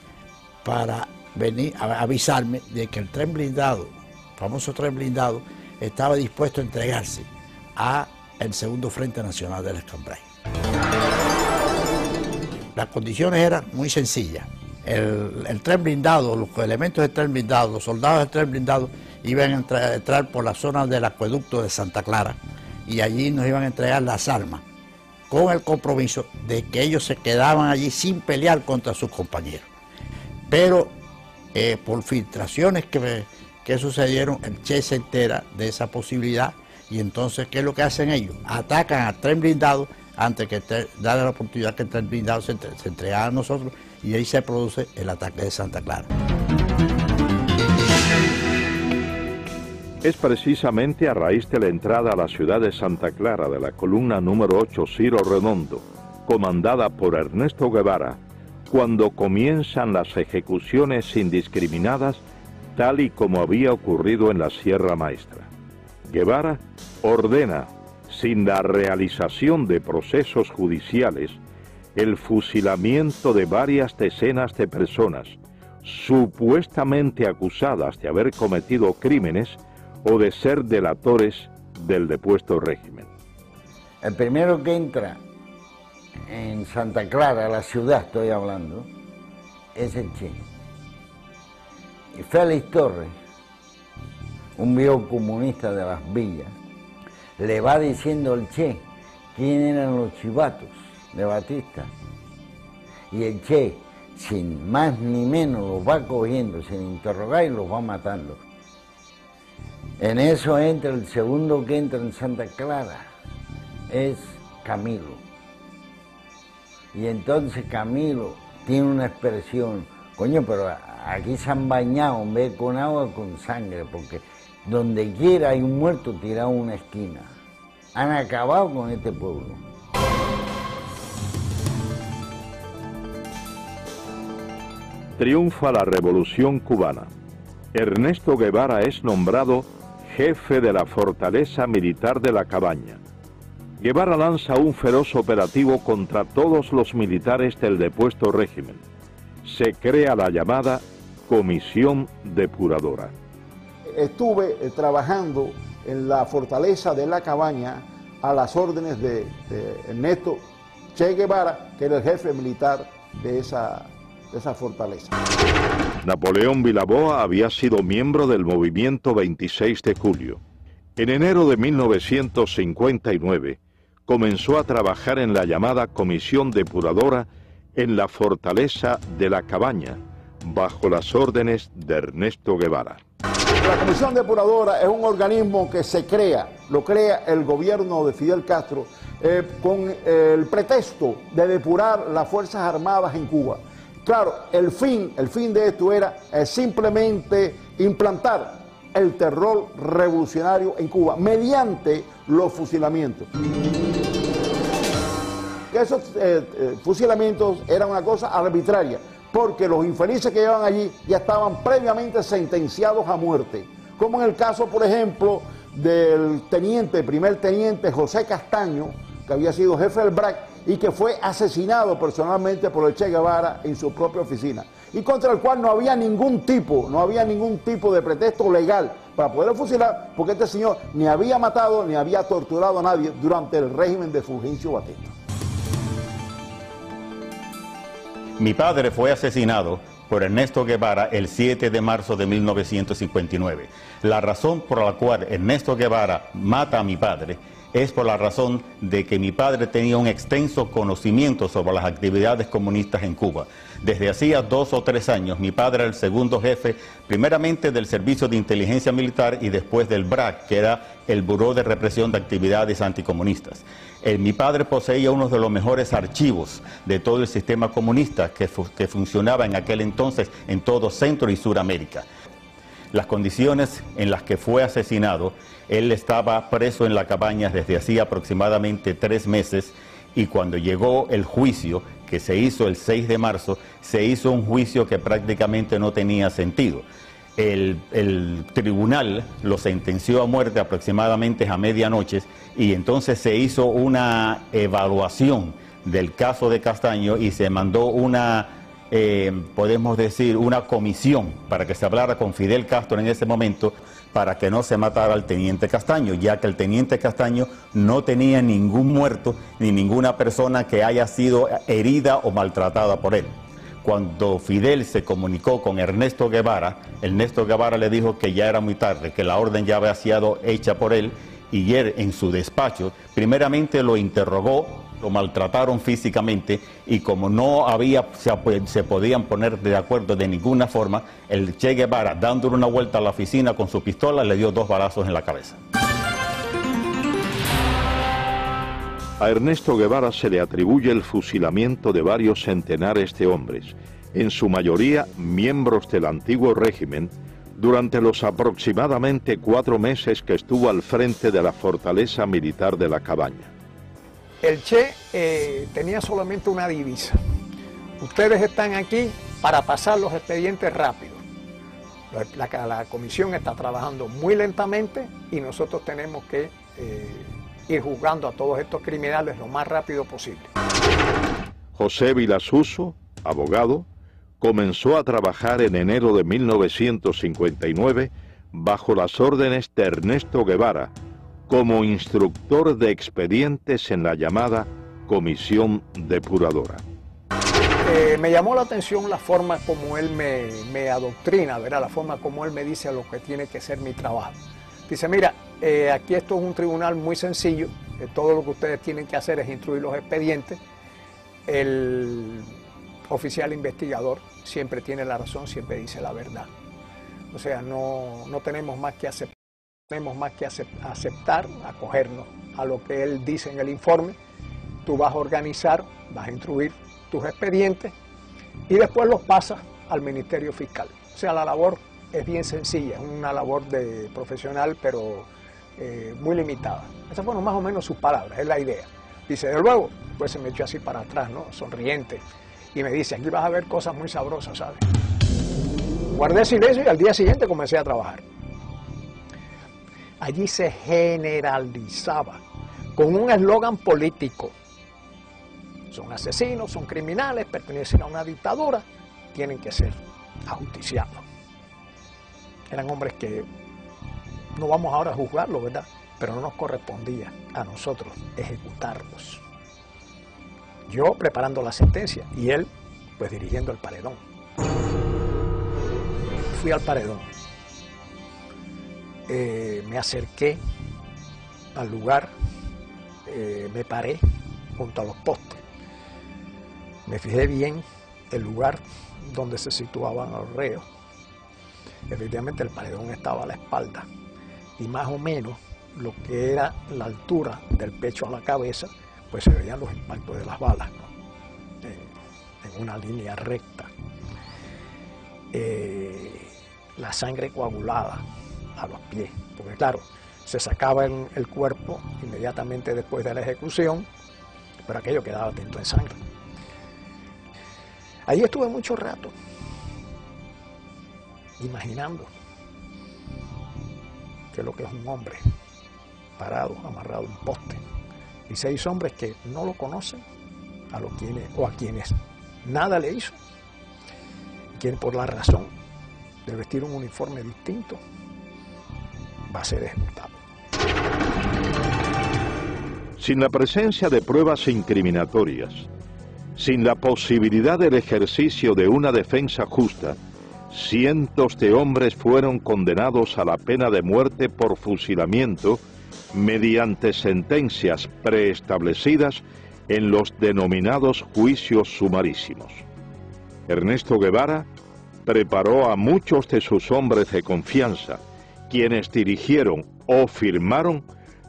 para venir a avisarme de que el tren blindado, el famoso tren blindado, estaba dispuesto a entregarse al Segundo Frente Nacional del Escambray. Las condiciones eran muy sencillas. El tren blindado, los elementos del tren blindado, los soldados del tren blindado iban a entrar por la zona del acueducto de Santa Clara y allí nos iban a entregar las armas con el compromiso de que ellos se quedaban allí sin pelear contra sus compañeros. Pero por filtraciones que sucedieron, el Che se entera de esa posibilidad y entonces, ¿qué es lo que hacen ellos? Atacan al tren blindado antes que darle la oportunidad que el tren blindado se entregara a nosotros y ahí se produce el ataque de Santa Clara. Es precisamente a raíz de la entrada a la ciudad de Santa Clara de la columna número 8 Ciro Redondo, comandada por Ernesto Guevara, cuando comienzan las ejecuciones indiscriminadas, tal y como había ocurrido en la Sierra Maestra. Guevara ordena, sin la realización de procesos judiciales, el fusilamiento de varias decenas de personas supuestamente acusadas de haber cometido crímenes o de ser delatores del depuesto régimen. El primero que entra en Santa Clara, la ciudad estoy hablando, es el Che. Y Félix Torres, un viejo comunista de las villas, le va diciendo al Che quién eran los chivatos de Batista. Y el Che, sin más ni menos, los va cogiendo, sin interrogar, y los va matando. En eso entra el segundo que entra en Santa Clara, es Camilo. Y entonces Camilo tiene una expresión, coño, pero aquí se han bañado en vez con agua, con sangre, porque donde quiera hay un muerto tirado en una esquina. Han acabado con este pueblo. Triunfa la Revolución Cubana. Ernesto Guevara es nombrado jefe de la fortaleza militar de La Cabaña. Guevara lanza un feroz operativo contra todos los militares del depuesto régimen. Se crea la llamada Comisión Depuradora. Estuve trabajando en la fortaleza de La Cabaña a las órdenes de Ernesto Che Guevara, que era el jefe militar de esa fortaleza. Napoleón Vilaboa había sido miembro del movimiento 26 de julio. En enero de 1959 comenzó a trabajar en la llamada Comisión Depuradora en la fortaleza de La Cabaña, bajo las órdenes de Ernesto Guevara. La Comisión Depuradora es un organismo que se crea, lo crea el gobierno de Fidel Castro con el pretexto de depurar las Fuerzas Armadas en Cuba. Claro, el fin de esto era simplemente implantar el terror revolucionario en Cuba mediante los fusilamientos. Esos fusilamientos eran una cosa arbitraria, porque los infelices que llevaban allí ya estaban previamente sentenciados a muerte, como en el caso, por ejemplo, del primer teniente José Castaño, que había sido jefe del BRAC y que fue asesinado personalmente por el Che Guevara en su propia oficina, y contra el cual no había ningún tipo de pretexto legal para poder fusilar, porque este señor ni había matado ni había torturado a nadie durante el régimen de Fulgencio Batista. Mi padre fue asesinado por Ernesto Guevara el 7 de marzo de 1959. La razón por la cual Ernesto Guevara mata a mi padre es por la razón de que mi padre tenía un extenso conocimiento sobre las actividades comunistas en Cuba. Desde hacía 2 o 3 años, mi padre era el segundo jefe, primeramente del Servicio de Inteligencia Militar y después del BRAC, que era el Buró de Represión de Actividades Anticomunistas. Mi padre poseía uno de los mejores archivos de todo el sistema comunista que funcionaba en aquel entonces en todo Centro y Suramérica. Las condiciones en las que fue asesinado, él estaba preso en La Cabaña desde hacía aproximadamente 3 meses, y cuando llegó el juicio, que se hizo el 6 de marzo, se hizo un juicio que prácticamente no tenía sentido. El tribunal lo sentenció a muerte aproximadamente a medianoche, y entonces se hizo una evaluación del caso de Castaño y se mandó una podemos decir, una comisión para que se hablara con Fidel Castro en ese momento para que no se matara al teniente Castaño, ya que el teniente Castaño no tenía ningún muerto ni ninguna persona que haya sido herida o maltratada por él. Cuando Fidel se comunicó con Ernesto Guevara le dijo que ya era muy tarde, que la orden ya había sido hecha por él, y él en su despacho primeramente lo interrogó, lo maltrataron físicamente, y como no se podían poner de acuerdo de ninguna forma, el Che Guevara, dándole una vuelta a la oficina con su pistola, le dio 2 balazos en la cabeza. A Ernesto Guevara se le atribuye el fusilamiento de varios centenares de hombres, en su mayoría miembros del antiguo régimen, durante los aproximadamente 4 meses que estuvo al frente de la fortaleza militar de La Cabaña. El Che tenía solamente una divisa: ustedes están aquí para pasar los expedientes rápido. La comisión está trabajando muy lentamente y nosotros tenemos que ir juzgando a todos estos criminales lo más rápido posible. José Vilasuso, abogado, comenzó a trabajar en enero de 1959 bajo las órdenes de Ernesto Guevara como instructor de expedientes en la llamada Comisión Depuradora. Me llamó la atención la forma como él me adoctrina, ¿verdad? La forma como él me dice lo que tiene que ser mi trabajo. Dice, mira, aquí esto es un tribunal muy sencillo, todo lo que ustedes tienen que hacer es instruir los expedientes. El oficial investigador siempre tiene la razón, siempre dice la verdad. O sea, no tenemos más que aceptar, acogernos a lo que él dice en el informe. Tú vas a organizar, vas a instruir tus expedientes y después los pasas al Ministerio Fiscal. O sea, la labor es bien sencilla, es una labor de profesional, pero muy limitada. Esas fueron más o menos sus palabras, es la idea. Dice, de luego, pues se me echó así para atrás, ¿no? Sonriente, y me dice, aquí vas a ver cosas muy sabrosas, ¿sabes? Guardé silencio y al día siguiente comencé a trabajar. Allí se generalizaba con un eslogan político. Son asesinos, son criminales, pertenecen a una dictadura, tienen que ser ajusticiados. Eran hombres que no vamos ahora a juzgarlos, ¿verdad? Pero no nos correspondía a nosotros ejecutarlos. Yo preparando la sentencia y él pues dirigiendo el paredón. Fui al paredón. Me acerqué al lugar, me paré junto a los postes. Me fijé bien el lugar donde se situaban los reos. Efectivamente el paredón estaba a la espalda y más o menos lo que era la altura del pecho a la cabeza, pues se veían los impactos de las balas, ¿no? En una línea recta. La sangre coagulada a los pies, porque claro, se sacaba el cuerpo inmediatamente después de la ejecución, pero aquello quedaba tinto en sangre. Ahí estuve mucho rato, imaginando qué es lo que es un hombre parado, amarrado a un poste, y 6 hombres que no lo conocen, a quienes nada le hizo, quien por la razón de vestir un uniforme distinto va a ser ejecutado. Sin la presencia de pruebas incriminatorias, sin la posibilidad del ejercicio de una defensa justa, cientos de hombres fueron condenados a la pena de muerte por fusilamiento mediante sentencias preestablecidas en los denominados juicios sumarísimos. Ernesto Guevara preparó a muchos de sus hombres de confianza, quienes dirigieron o firmaron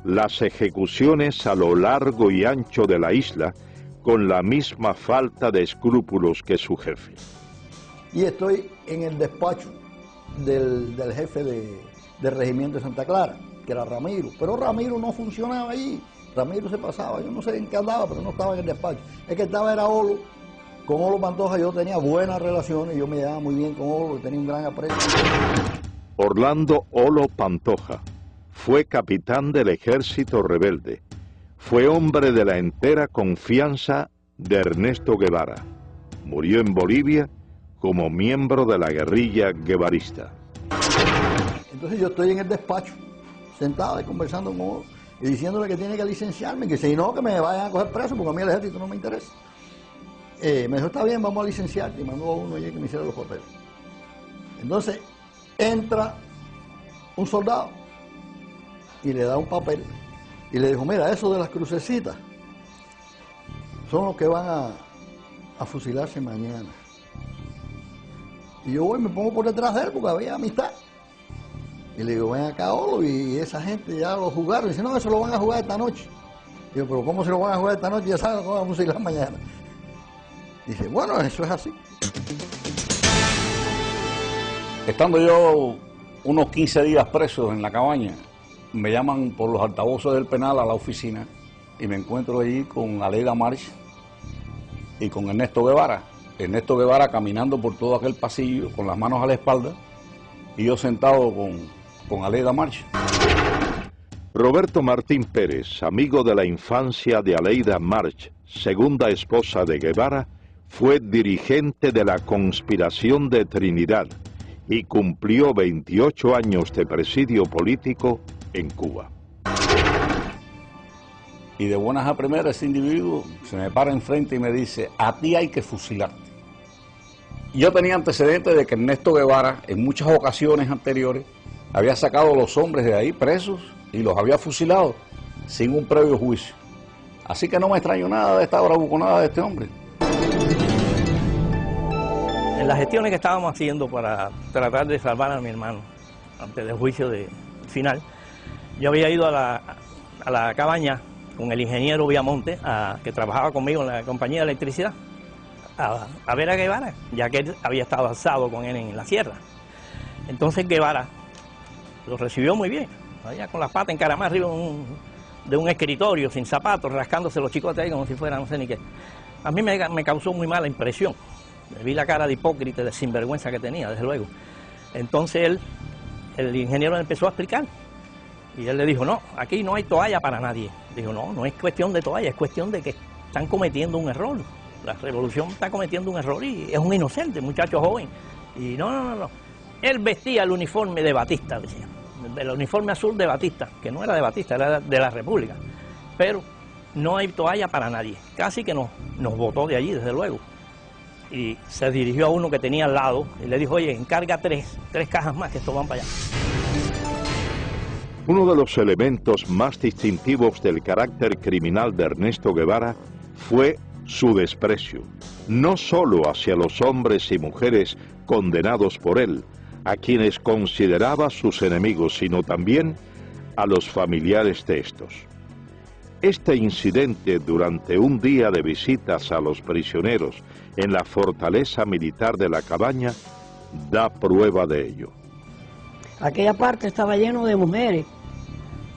las ejecuciones a lo largo y ancho de la isla, con la misma falta de escrúpulos que su jefe. Y estoy en el despacho del jefe del regimiento de Santa Clara, que era Ramiro, pero Ramiro no funcionaba allí, Ramiro se pasaba, yo no sé en qué andaba, pero no estaba en el despacho. El que estaba era Olo. Con Olo Pantoja yo tenía buenas relaciones, yo me llevaba muy bien con Olo, tenía un gran aprecio. Orlando Olo Pantoja fue capitán del ejército rebelde. Fue hombre de la entera confianza de Ernesto Guevara. Murió en Bolivia como miembro de la guerrilla guevarista. Entonces yo estoy en el despacho, sentado y conversando con Olo, y diciéndole que tiene que licenciarme, que si no, que me vayan a coger preso, porque a mí el ejército no me interesa. Me dijo, está bien, vamos a licenciarte, y mandó a uno allí que me hiciera los papeles. Entonces entra un soldado y le da un papel y le dijo, mira, eso de las crucecitas son los que van a fusilarse mañana. Y yo voy, me pongo por detrás de él porque había amistad. Y le digo, ven acá, Olo, y esa gente ya lo jugaron. Y dice, no, eso lo van a jugar esta noche. Y yo, pero ¿cómo se lo van a jugar esta noche? Ya saben que van a fusilar mañana. Dice, bueno, eso es así. Estando yo unos 15 días preso en la cabaña, me llaman por los altavoces del penal a la oficina y me encuentro allí con Aleida March y con Ernesto Guevara. Ernesto Guevara caminando por todo aquel pasillo con las manos a la espalda y yo sentado con Aleida March. Roberto Martín Pérez, amigo de la infancia de Aleida March, segunda esposa de Guevara, fue dirigente de la conspiración de Trinidad y cumplió 28 años de presidio político en Cuba. Y de buenas a primeras ese individuo se me para enfrente y me dice: a ti hay que fusilarte. Yo tenía antecedentes de que Ernesto Guevara en muchas ocasiones anteriores había sacado a los hombres de ahí presos y los había fusilado sin un previo juicio. Así que no me extraño nada de esta bravuconada de este hombre. En las gestiones que estábamos haciendo para tratar de salvar a mi hermano antes del juicio final, yo había ido a la cabaña con el ingeniero Viamonte, que trabajaba conmigo en la compañía de electricidad, a ver a Guevara, ya que él había estado alzado con él en la sierra. Entonces Guevara lo recibió muy bien, allá con las patas encaramadas arriba de un escritorio, sin zapatos, rascándose los chicotes ahí como si fuera no sé ni qué. A mí me causó muy mala impresión. Vi la cara de hipócrita, de sinvergüenza que tenía, desde luego. Entonces el ingeniero empezó a explicar. Y él le dijo: no, aquí no hay toalla para nadie. Dijo: no es cuestión de toalla, es cuestión de que están cometiendo un error. La revolución está cometiendo un error y es un inocente, muchacho joven. Y no. Él vestía el uniforme de Batista, decía. El uniforme azul de Batista, que no era de Batista, era de la República. Pero no hay toalla para nadie. Casi que nos botó de allí, desde luego. Y se dirigió a uno que tenía al lado y le dijo: oye, encarga tres cajas más, que estos van para allá. Uno de los elementos más distintivos del carácter criminal de Ernesto Guevara fue su desprecio, no solo hacia los hombres y mujeres condenados por él, a quienes consideraba sus enemigos, sino también a los familiares de estos. Este incidente durante un día de visitas a los prisioneros en la fortaleza militar de la Cabaña da prueba de ello. Aquella parte estaba lleno de mujeres,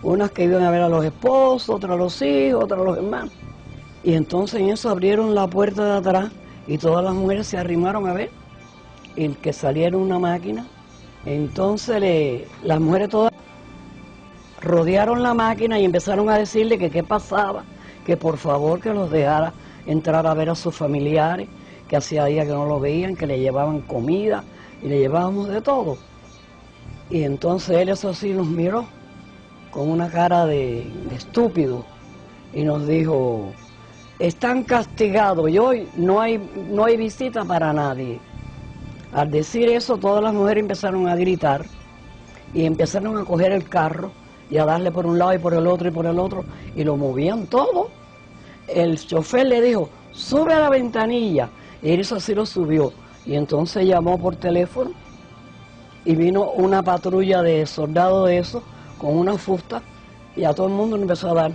unas que iban a ver a los esposos, otras a los hijos, otras a los hermanos. Y entonces en eso abrieron la puerta de atrás y todas las mujeres se arrimaron a ver y que saliera una máquina. Entonces las mujeres todas rodearon la máquina y empezaron a decirle que qué pasaba, que por favor que los dejara entrar a ver a sus familiares, que hacía días que no los veían, que le llevaban comida y le llevábamos de todo. Y entonces él eso sí nos miró con una cara de estúpido y nos dijo: están castigados y hoy no hay visita para nadie. Al decir eso, todas las mujeres empezaron a gritar y empezaron a coger el carro y a darle por un lado y por el otro y por el otro, y lo movían todo. El chofer le dijo: sube a la ventanilla, y eso así lo subió, y entonces llamó por teléfono y vino una patrulla de soldados de eso con una fusta y a todo el mundo le empezó a dar.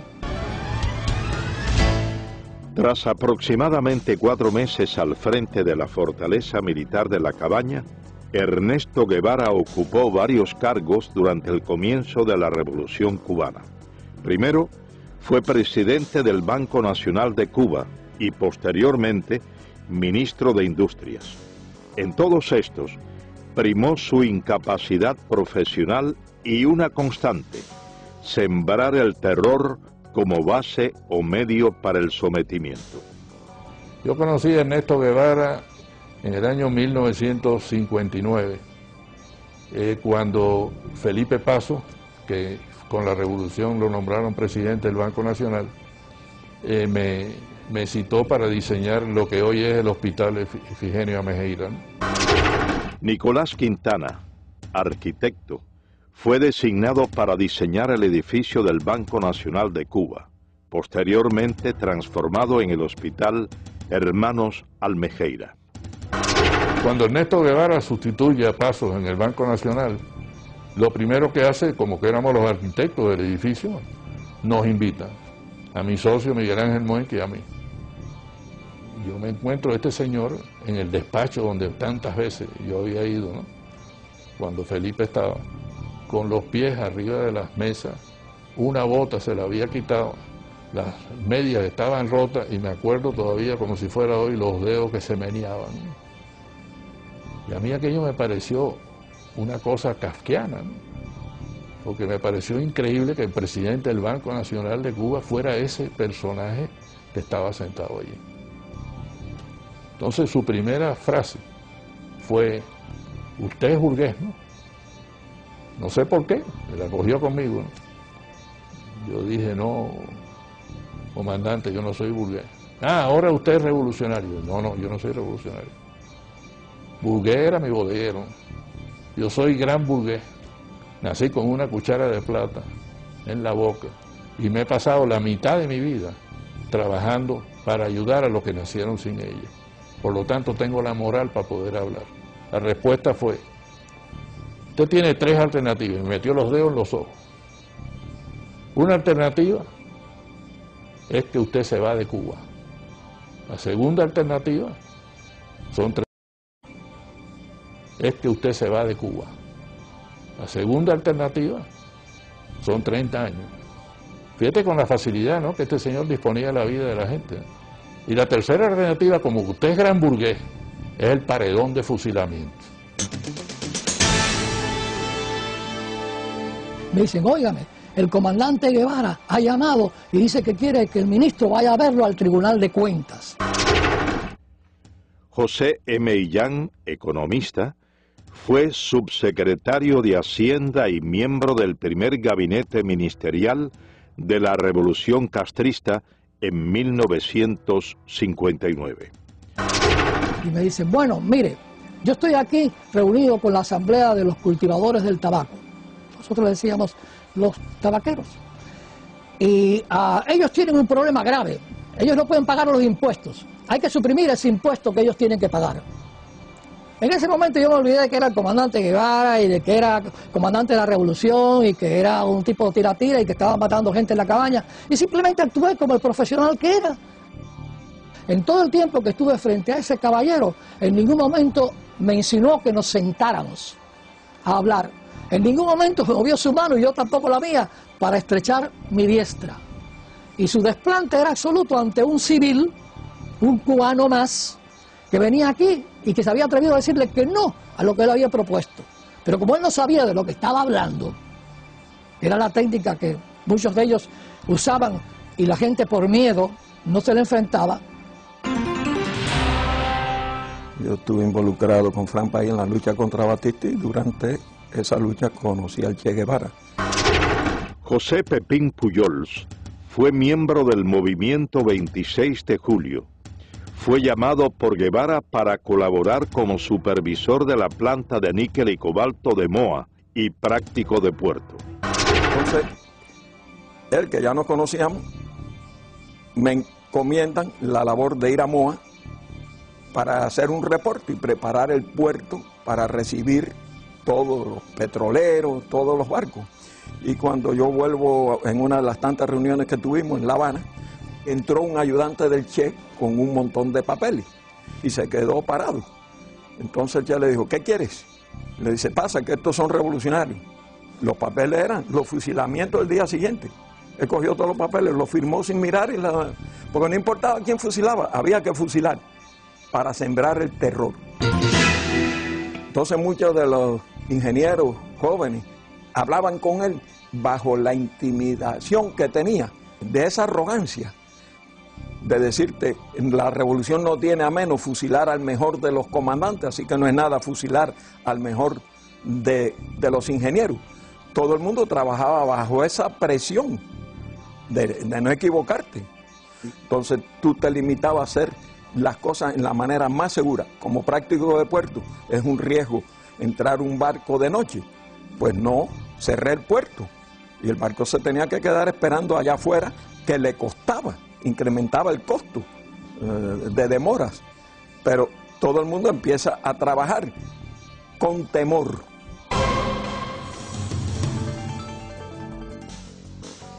Tras aproximadamente 4 meses al frente de la fortaleza militar de la Cabaña, Ernesto Guevara ocupó varios cargos durante el comienzo de la Revolución Cubana. Primero, fue presidente del Banco Nacional de Cuba y posteriormente ministro de Industrias. En todos estos, primó su incapacidad profesional y una constante: sembrar el terror como base o medio para el sometimiento. Yo conocí a Ernesto Guevara en el año 1959, cuando Felipe Paso, que con la revolución lo nombraron presidente del Banco Nacional, me citó para diseñar lo que hoy es el Hospital Efigenia Amejeira, ¿no? Nicolás Quintana, arquitecto, fue designado para diseñar el edificio del Banco Nacional de Cuba, posteriormente transformado en el Hospital Hermanos Almejeira. Cuando Ernesto Guevara sustituye a Pasos en el Banco Nacional, lo primero que hace, como que éramos los arquitectos del edificio, nos invita a mi socio Miguel Ángel Moenque y a mí. Yo me encuentro a este señor en el despacho donde tantas veces yo había ido, ¿no? Cuando Felipe estaba, con los pies arriba de las mesas, una bota se la había quitado, las medias estaban rotas y me acuerdo todavía como si fuera hoy los dedos que se meneaban, ¿no? Y a mí aquello me pareció una cosa kafkiana, ¿no? porque me pareció increíble que el presidente del Banco Nacional de Cuba fuera ese personaje que estaba sentado allí. Entonces su primera frase fue: usted es burgués, ¿no? No sé por qué, me la cogió conmigo, ¿no? Yo dije: no, comandante, yo no soy burgués. Ah, ahora usted es revolucionario. No, yo no soy revolucionario. Burgués era mi bodeguero. Yo soy gran burgués. Nací con una cuchara de plata en la boca y me he pasado la mitad de mi vida trabajando para ayudar a los que nacieron sin ella. Por lo tanto, tengo la moral para poder hablar. La respuesta fue: usted tiene 3 alternativas. Me metió los dedos en los ojos. Una alternativa es que usted se va de Cuba. La segunda alternativa son 3. Es que usted se va de Cuba. La segunda alternativa son 30 años. Fíjate con la facilidad, ¿no?, que este señor disponía de la vida de la gente. Y la tercera alternativa, como usted es gran burgués, es el paredón de fusilamiento. Me dicen: óigame, el comandante Guevara ha llamado y dice que quiere que el ministro vaya a verlo al Tribunal de Cuentas. José M. Illán, economista, fue subsecretario de Hacienda y miembro del primer gabinete ministerial de la Revolución Castrista en 1959. Y me dicen: bueno, mire, yo estoy aquí reunido con la Asamblea de los Cultivadores del Tabaco. Nosotros le decíamos los tabaqueros. Y ellos tienen un problema grave. Ellos no pueden pagar los impuestos. Hay que suprimir ese impuesto que ellos tienen que pagar. En ese momento yo me olvidé de que era el comandante Guevara y de que era comandante de la revolución y que era un tipo de tira-tira y que estaba matando gente en la cabaña, y simplemente actué como el profesional que era. En todo el tiempo que estuve frente a ese caballero, en ningún momento me insinuó que nos sentáramos a hablar. En ningún momento movió su mano, y yo tampoco la mía, para estrechar mi diestra. Y su desplante era absoluto ante un civil, un cubano más, que venía aquí y que se había atrevido a decirle que no a lo que él había propuesto. Pero como él no sabía de lo que estaba hablando, era la técnica que muchos de ellos usaban y la gente por miedo no se le enfrentaba. Yo estuve involucrado con Fran País en la lucha contra Batista y durante esa lucha conocí al Che Guevara. José Pepín Pujols fue miembro del movimiento 26 de julio. Fue llamado por Guevara para colaborar como supervisor de la planta de níquel y cobalto de Moa y práctico de puerto. Entonces, él, que ya nos conocíamos, me encomiendan la labor de ir a Moa para hacer un reporte y preparar el puerto para recibir todos los petroleros, todos los barcos. Y cuando yo vuelvo en una de las tantas reuniones que tuvimos en La Habana, entró un ayudante del Che con un montón de papeles y se quedó parado. Entonces el Che le dijo: ¿qué quieres? Le dice: pasa que estos son revolucionarios. Los papeles eran los fusilamientos del día siguiente. Él cogió todos los papeles, los firmó sin mirar, porque no importaba quién fusilaba, había que fusilar para sembrar el terror. Entonces muchos de los ingenieros jóvenes hablaban con él bajo la intimidación que tenía, de esa arrogancia, de decirte: la revolución no tiene a menos fusilar al mejor de los comandantes, así que no es nada fusilar al mejor de los ingenieros. Todo el mundo trabajaba bajo esa presión de no equivocarte. Entonces tú te limitabas a hacer las cosas en la manera más segura. Como práctico de puerto, es un riesgo entrar un barco de noche. Pues no, cerré el puerto y el barco se tenía que quedar esperando allá afuera, que le costaba, incrementaba el costo de demoras. Pero todo el mundo empieza a trabajar con temor.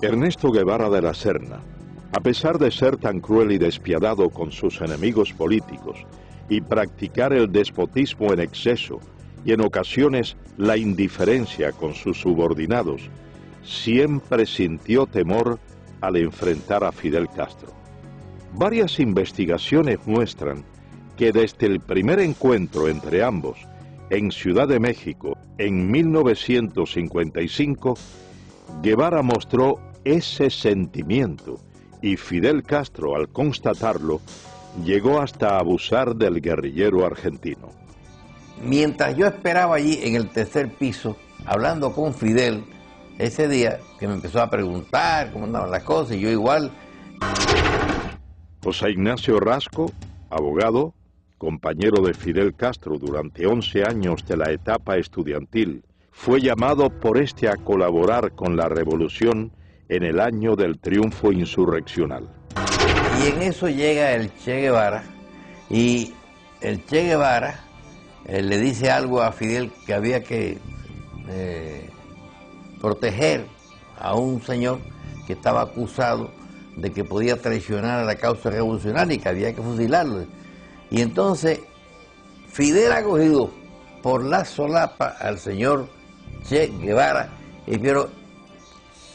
Ernesto Guevara de la Serna, a pesar de ser tan cruel y despiadado con sus enemigos políticos y practicar el despotismo en exceso y en ocasiones la indiferencia con sus subordinados, siempre sintió temor al enfrentar a Fidel Castro. Varias investigaciones muestran que desde el primer encuentro entre ambos en Ciudad de México, en 1955, Guevara mostró ese sentimiento y Fidel Castro, al constatarlo, llegó hasta abusar del guerrillero argentino. Mientras yo esperaba allí en el tercer piso, hablando con Fidel, ese día que me empezó a preguntar cómo andaban las cosas, y yo igual. José Ignacio Rasco, abogado, compañero de Fidel Castro durante 11 años de la etapa estudiantil, fue llamado por este a colaborar con la revolución en el año del triunfo insurreccional. Y en eso llega el Che Guevara, y el Che Guevara le dice algo a Fidel que había que proteger a un señor que estaba acusado de que podía traicionar a la causa revolucionaria y que había que fusilarlo. Y entonces Fidel ha cogido por la solapa al señor Che Guevara y pero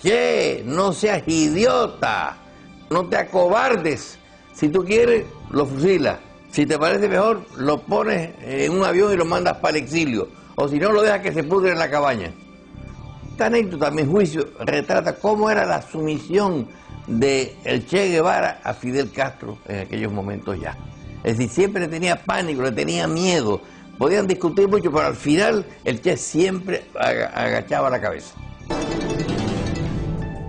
Che, no seas idiota, no te acobardes, si tú quieres lo fusilas, si te parece mejor lo pones en un avión y lo mandas para el exilio, o si no lo dejas que se pudre en la cabaña. Esta anécdota, a mi juicio, retrata cómo era la sumisión de el Che Guevara a Fidel Castro en aquellos momentos ya. Es decir, siempre le tenía pánico, le tenía miedo. Podían discutir mucho, pero al final el Che siempre agachaba la cabeza.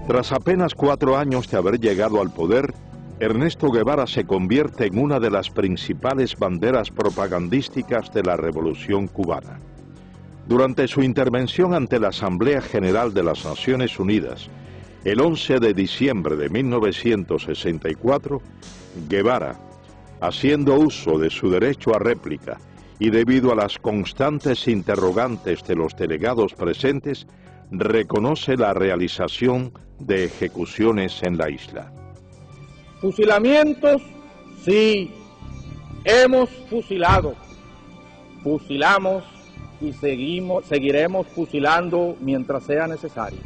Tras apenas 4 años de haber llegado al poder, Ernesto Guevara se convierte en una de las principales banderas propagandísticas de la Revolución cubana. Durante su intervención ante la Asamblea General de las Naciones Unidas, el 11 de diciembre de 1964, Guevara, haciendo uso de su derecho a réplica y debido a las constantes interrogantes de los delegados presentes, reconoce la realización de ejecuciones en la isla. Fusilamientos, sí, hemos fusilado, fusilamos y seguiremos fusilando mientras sea necesario.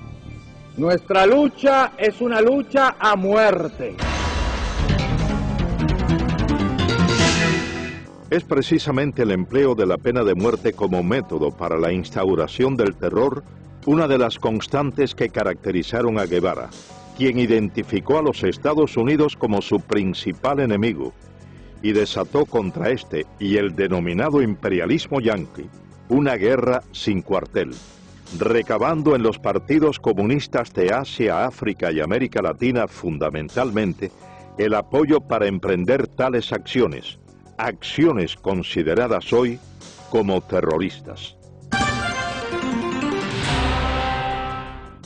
Nuestra lucha es una lucha a muerte. Es precisamente el empleo de la pena de muerte como método para la instauración del terror una de las constantes que caracterizaron a Guevara, quien identificó a los Estados Unidos como su principal enemigo y desató contra este y el denominado imperialismo yanqui una guerra sin cuartel, recabando en los partidos comunistas de Asia, África y América Latina fundamentalmente el apoyo para emprender tales acciones, acciones consideradas hoy como terroristas.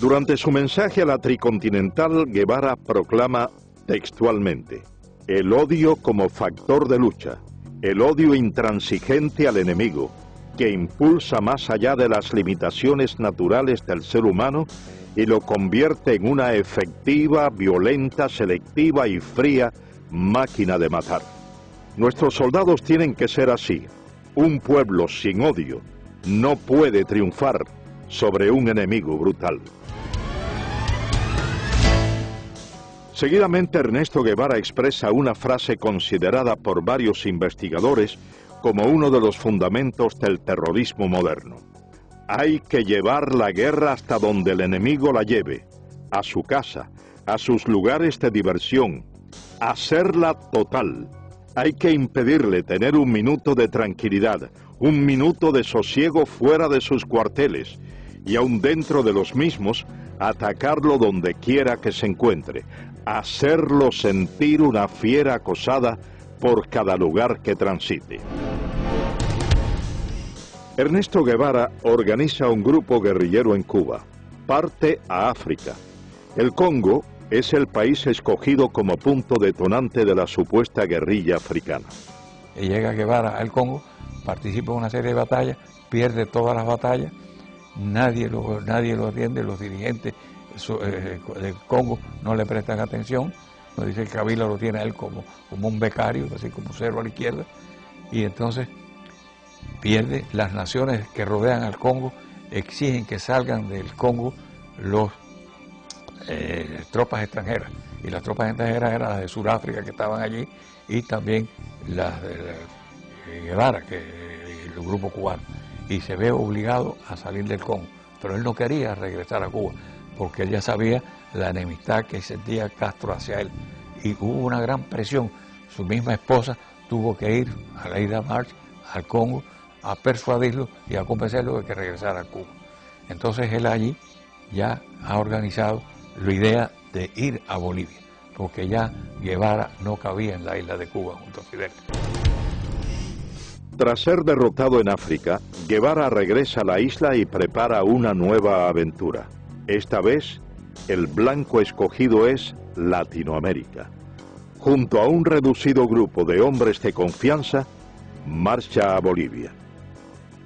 Durante su mensaje a la Tricontinental, Guevara proclama textualmente: el odio como factor de lucha, el odio intransigente al enemigo, que impulsa más allá de las limitaciones naturales del ser humano y lo convierte en una efectiva, violenta, selectiva y fría máquina de matar. Nuestros soldados tienen que ser así. Un pueblo sin odio no puede triunfar sobre un enemigo brutal. Seguidamente, Ernesto Guevara expresa una frase considerada por varios investigadores como uno de los fundamentos del terrorismo moderno. Hay que llevar la guerra hasta donde el enemigo la lleve, a su casa, a sus lugares de diversión, hacerla total. Hay que impedirle tener un minuto de tranquilidad, un minuto de sosiego fuera de sus cuarteles, y aun dentro de los mismos, atacarlo donde quiera que se encuentre, hacerlo sentir una fiera acosada por cada lugar que transite. Ernesto Guevara organiza un grupo guerrillero en Cuba, parte a África. El Congo es el país escogido como punto detonante de la supuesta guerrilla africana. Llega Guevara al Congo, participa en una serie de batallas, pierde todas las batallas, nadie lo atiende, los dirigentes del Congo no le prestan atención, nos dice que Kabila lo tiene a él como un becario, así como cero a la izquierda, y entonces pierde. Las naciones que rodean al Congo exigen que salgan del Congo los tropas extranjeras, y las tropas extranjeras eran las de Sudáfrica que estaban allí, y también las de Guevara, el grupo cubano. y se ve obligado a salir del Congo. Pero él no quería regresar a Cuba, porque él ya sabía la enemistad que sentía Castro hacia él. Y hubo una gran presión. Su misma esposa tuvo que ir a la isla March, al Congo, a persuadirlo y a convencerlo de que regresara a Cuba. Entonces él allí ya ha organizado la idea de ir a Bolivia, porque ya Guevara no cabía en la isla de Cuba junto a Fidel. Tras ser derrotado en África, Guevara regresa a la isla y prepara una nueva aventura. Esta vez, el blanco escogido es Latinoamérica. Junto a un reducido grupo de hombres de confianza, marcha a Bolivia.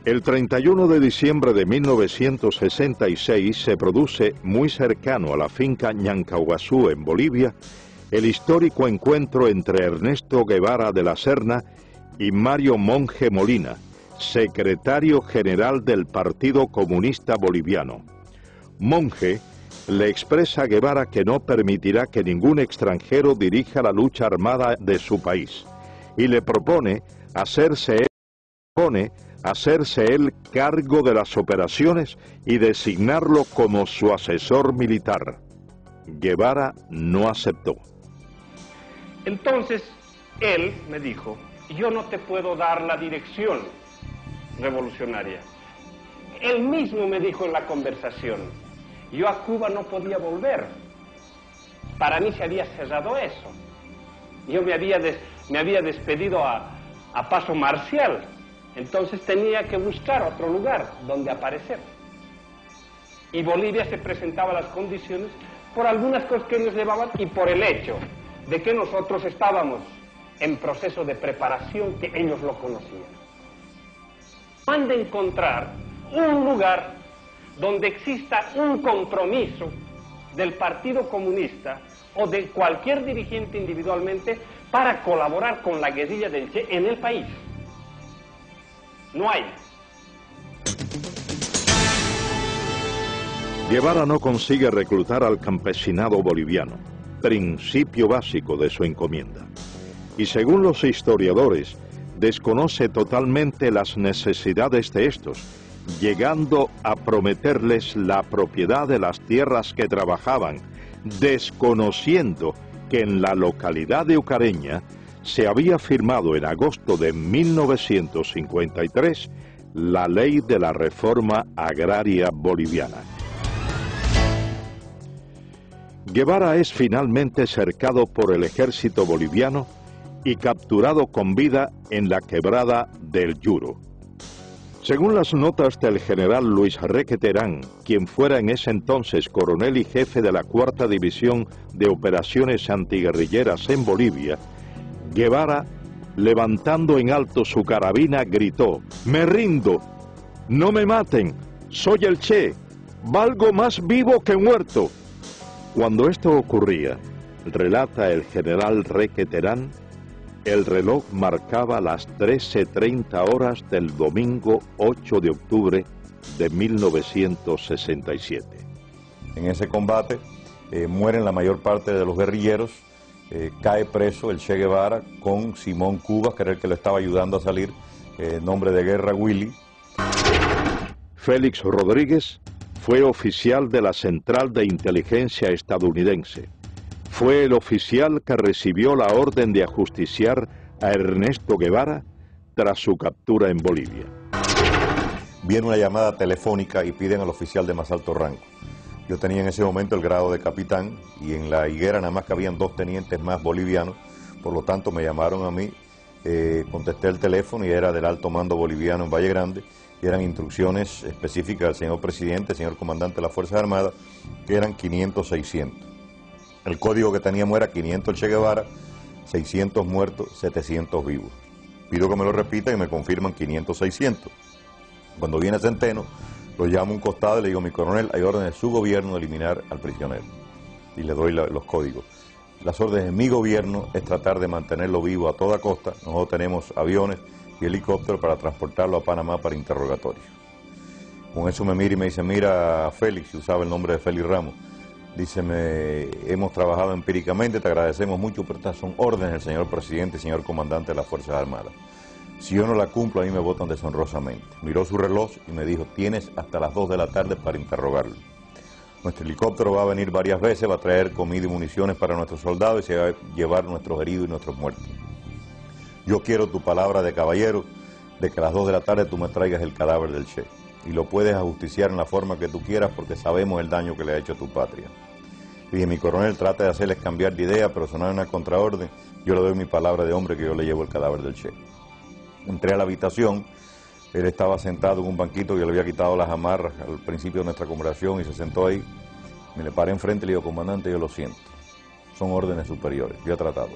El 31 de diciembre de 1966 se produce, muy cercano a la finca Ñancauazú en Bolivia, el histórico encuentro entre Ernesto Guevara de la Serna y Mario Monge Molina, secretario general del Partido Comunista Boliviano. Monge le expresa a Guevara que no permitirá que ningún extranjero dirija la lucha armada de su país y le propone hacerse él cargo de las operaciones y designarlo como su asesor militar. Guevara no aceptó. Entonces, él me dijo, yo no te puedo dar la dirección revolucionaria. Él mismo me dijo en la conversación, yo a Cuba no podía volver. Para mí se había cerrado eso. Yo me había despedido a paso marcial. Entonces tenía que buscar otro lugar donde aparecer. Y Bolivia se presentaba las condiciones por algunas cosas que ellos llevaban y por el hecho de que nosotros estábamos en proceso de preparación que ellos lo conocían. Han de encontrar un lugar donde exista un compromiso del Partido Comunista o de cualquier dirigente individualmente para colaborar con la guerrilla del Che en el país. No hay. Guevara no consigue reclutar al campesinado boliviano, principio básico de su encomienda. Y según los historiadores, desconoce totalmente las necesidades de estos, llegando a prometerles la propiedad de las tierras que trabajaban, desconociendo que en la localidad de Ucareña se había firmado en agosto de 1953 la ley de la reforma agraria boliviana. Guevara es finalmente cercado por el ejército boliviano y capturado con vida en la quebrada del Yuro. Según las notas del general Luis Requeterán, quien fuera en ese entonces coronel y jefe de la 4ª División de Operaciones Antiguerrilleras en Bolivia, Guevara, levantando en alto su carabina, gritó: «¡Me rindo! ¡No me maten! ¡Soy el Che! ¡Valgo más vivo que muerto!». Cuando esto ocurría, relata el general Requeterán, el reloj marcaba las 13:30 horas del domingo 8 de octubre de 1967. En ese combate mueren la mayor parte de los guerrilleros, cae preso el Che Guevara con Simón Cubas, que era el que lo estaba ayudando a salir, nombre de guerra Willy. Félix Rodríguez fue oficial de la Central de Inteligencia estadounidense. Fue el oficial que recibió la orden de ajusticiar a Ernesto Guevara tras su captura en Bolivia. Viene una llamada telefónica y piden al oficial de más alto rango. Yo tenía en ese momento el grado de capitán y en la higuera nada más que habían 2 tenientes más bolivianos, por lo tanto me llamaron a mí, contesté el teléfono y era del alto mando boliviano en Valle Grande, y eran instrucciones específicas del señor presidente, señor comandante de las Fuerzas Armadas, que eran 500-600. El código que teníamos era 500 el Che Guevara, 600 muertos, 700 vivos. Pido que me lo repitan y me confirman 500-600. Cuando viene Centeno, lo llamo a un costado y le digo: mi coronel, hay órdenes de su gobierno de eliminar al prisionero. Y le doy los códigos. Las órdenes de mi gobierno es tratar de mantenerlo vivo a toda costa. Nosotros tenemos aviones y helicópteros para transportarlo a Panamá para interrogatorio. Con eso me mira y me dice: mira, Félix, y usaba el nombre de Félix Ramos, dice: hemos trabajado empíricamente, te agradecemos mucho, pero estas son órdenes del señor presidente y señor comandante de las Fuerzas Armadas. Si yo no la cumplo, a mí me votan deshonrosamente. Miró su reloj y me dijo, tienes hasta las 2 de la tarde para interrogarlo. Nuestro helicóptero va a venir varias veces, va a traer comida y municiones para nuestros soldados y se va a llevar nuestros heridos y nuestros muertos. Yo quiero tu palabra de caballero de que a las 2 de la tarde tú me traigas el cadáver del Che. Y lo puedes ajusticiar en la forma que tú quieras porque sabemos el daño que le ha hecho a tu patria. Y dije, mi coronel, trata de hacerles cambiar de idea, pero sonar una contraorden. Yo le doy mi palabra de hombre que yo le llevo el cadáver del Che. Entré a la habitación, él estaba sentado en un banquito, yo le había quitado las amarras al principio de nuestra conversación y se sentó ahí. Me le paré enfrente y le digo, comandante, yo lo siento, son órdenes superiores, yo he tratado.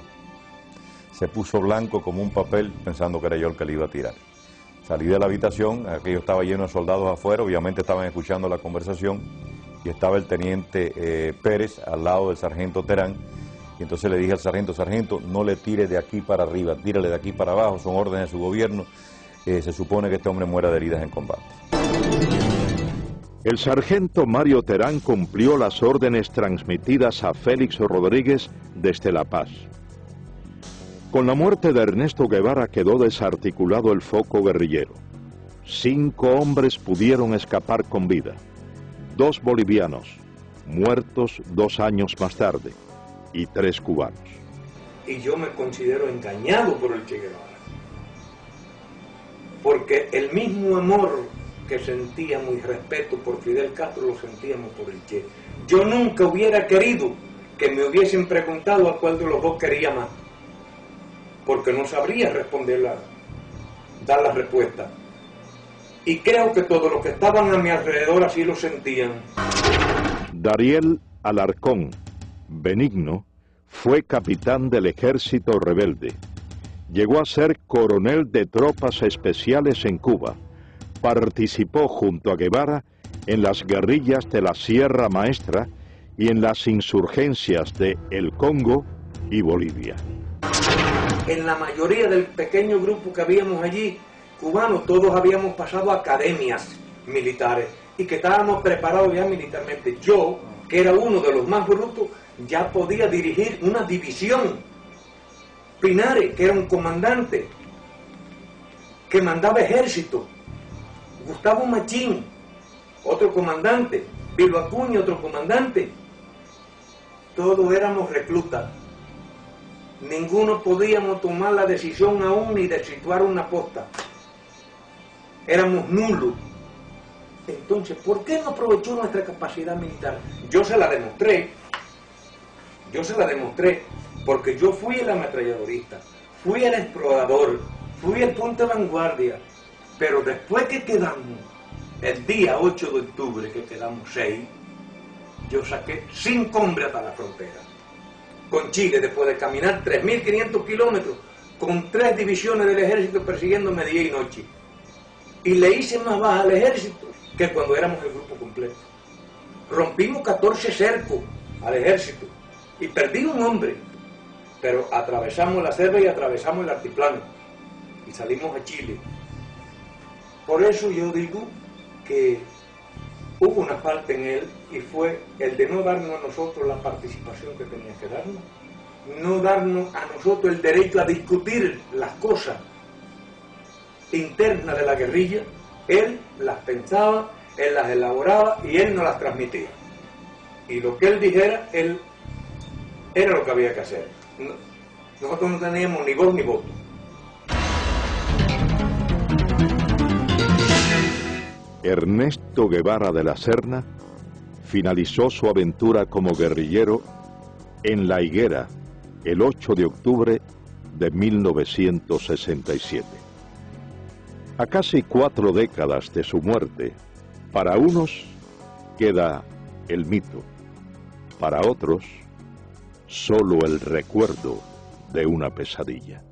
Se puso blanco como un papel pensando que era yo el que le iba a tirar. Salí de la habitación, aquello estaba lleno de soldados afuera, obviamente estaban escuchando la conversación y estaba el teniente Pérez al lado del sargento Terán. Y entonces le dije al sargento, sargento, no le tire de aquí para arriba, tírale de aquí para abajo, son órdenes de su gobierno, se supone que este hombre muera de heridas en combate. El sargento Mario Terán cumplió las órdenes transmitidas a Félix Rodríguez desde La Paz. Con la muerte de Ernesto Guevara quedó desarticulado el foco guerrillero. 5 hombres pudieron escapar con vida, 2 bolivianos, muertos 2 años más tarde, y 3 cubanos. Y yo me considero engañado por el Che Guevara, porque el mismo amor que sentíamos y respeto por Fidel Castro lo sentíamos por el Che. Yo nunca hubiera querido que me hubiesen preguntado a cuál de los dos quería más, porque no sabría dar la respuesta. Y creo que todos los que estaban a mi alrededor así lo sentían. Dariel Alarcón Benigno fue capitán del ejército rebelde. Llegó a ser coronel de tropas especiales en Cuba. Participó junto a Guevara en las guerrillas de la Sierra Maestra y en las insurgencias de El Congo y Bolivia. En la mayoría del pequeño grupo que habíamos allí, cubanos, todos habíamos pasado academias militares y que estábamos preparados ya militarmente. Yo, que era uno de los más brutos, ya podía dirigir una división. Pinares, que era un comandante, que mandaba ejército. Gustavo Machín, otro comandante. Bilbo Acuña, otro comandante. Todos éramos reclutas. Ninguno podíamos tomar la decisión aún ni de situar una posta. Éramos nulos. Entonces, ¿por qué no aprovechó nuestra capacidad militar? Yo se la demostré, porque yo fui el ametralladorista, fui el explorador, fui el punto de vanguardia, pero después que quedamos, el día 8 de octubre, que quedamos 6, yo saqué 5 hombres hasta la frontera, con Chile, después de caminar 3.500 kilómetros, con 3 divisiones del ejército persiguiéndome día y noche, y le hice más baja al ejército que cuando éramos el grupo completo. Rompimos 14 cercos al ejército y perdí un hombre, pero atravesamos la selva y atravesamos el altiplano y salimos a Chile. Por eso yo digo que hubo una falta en él y fue el de no darnos a nosotros la participación que tenía que darnos, no darnos a nosotros el derecho a discutir las cosas internas de la guerrilla. Él las pensaba, él las elaboraba y él nos las transmitía. Y lo que él dijera, él era lo que había que hacer. Nosotros no teníamos ni voz ni voto. Ernesto Guevara de la Serna finalizó su aventura como guerrillero en La Higuera el 8 de octubre de 1967. A casi 4 décadas de su muerte, para unos queda el mito, para otros solo el recuerdo de una pesadilla.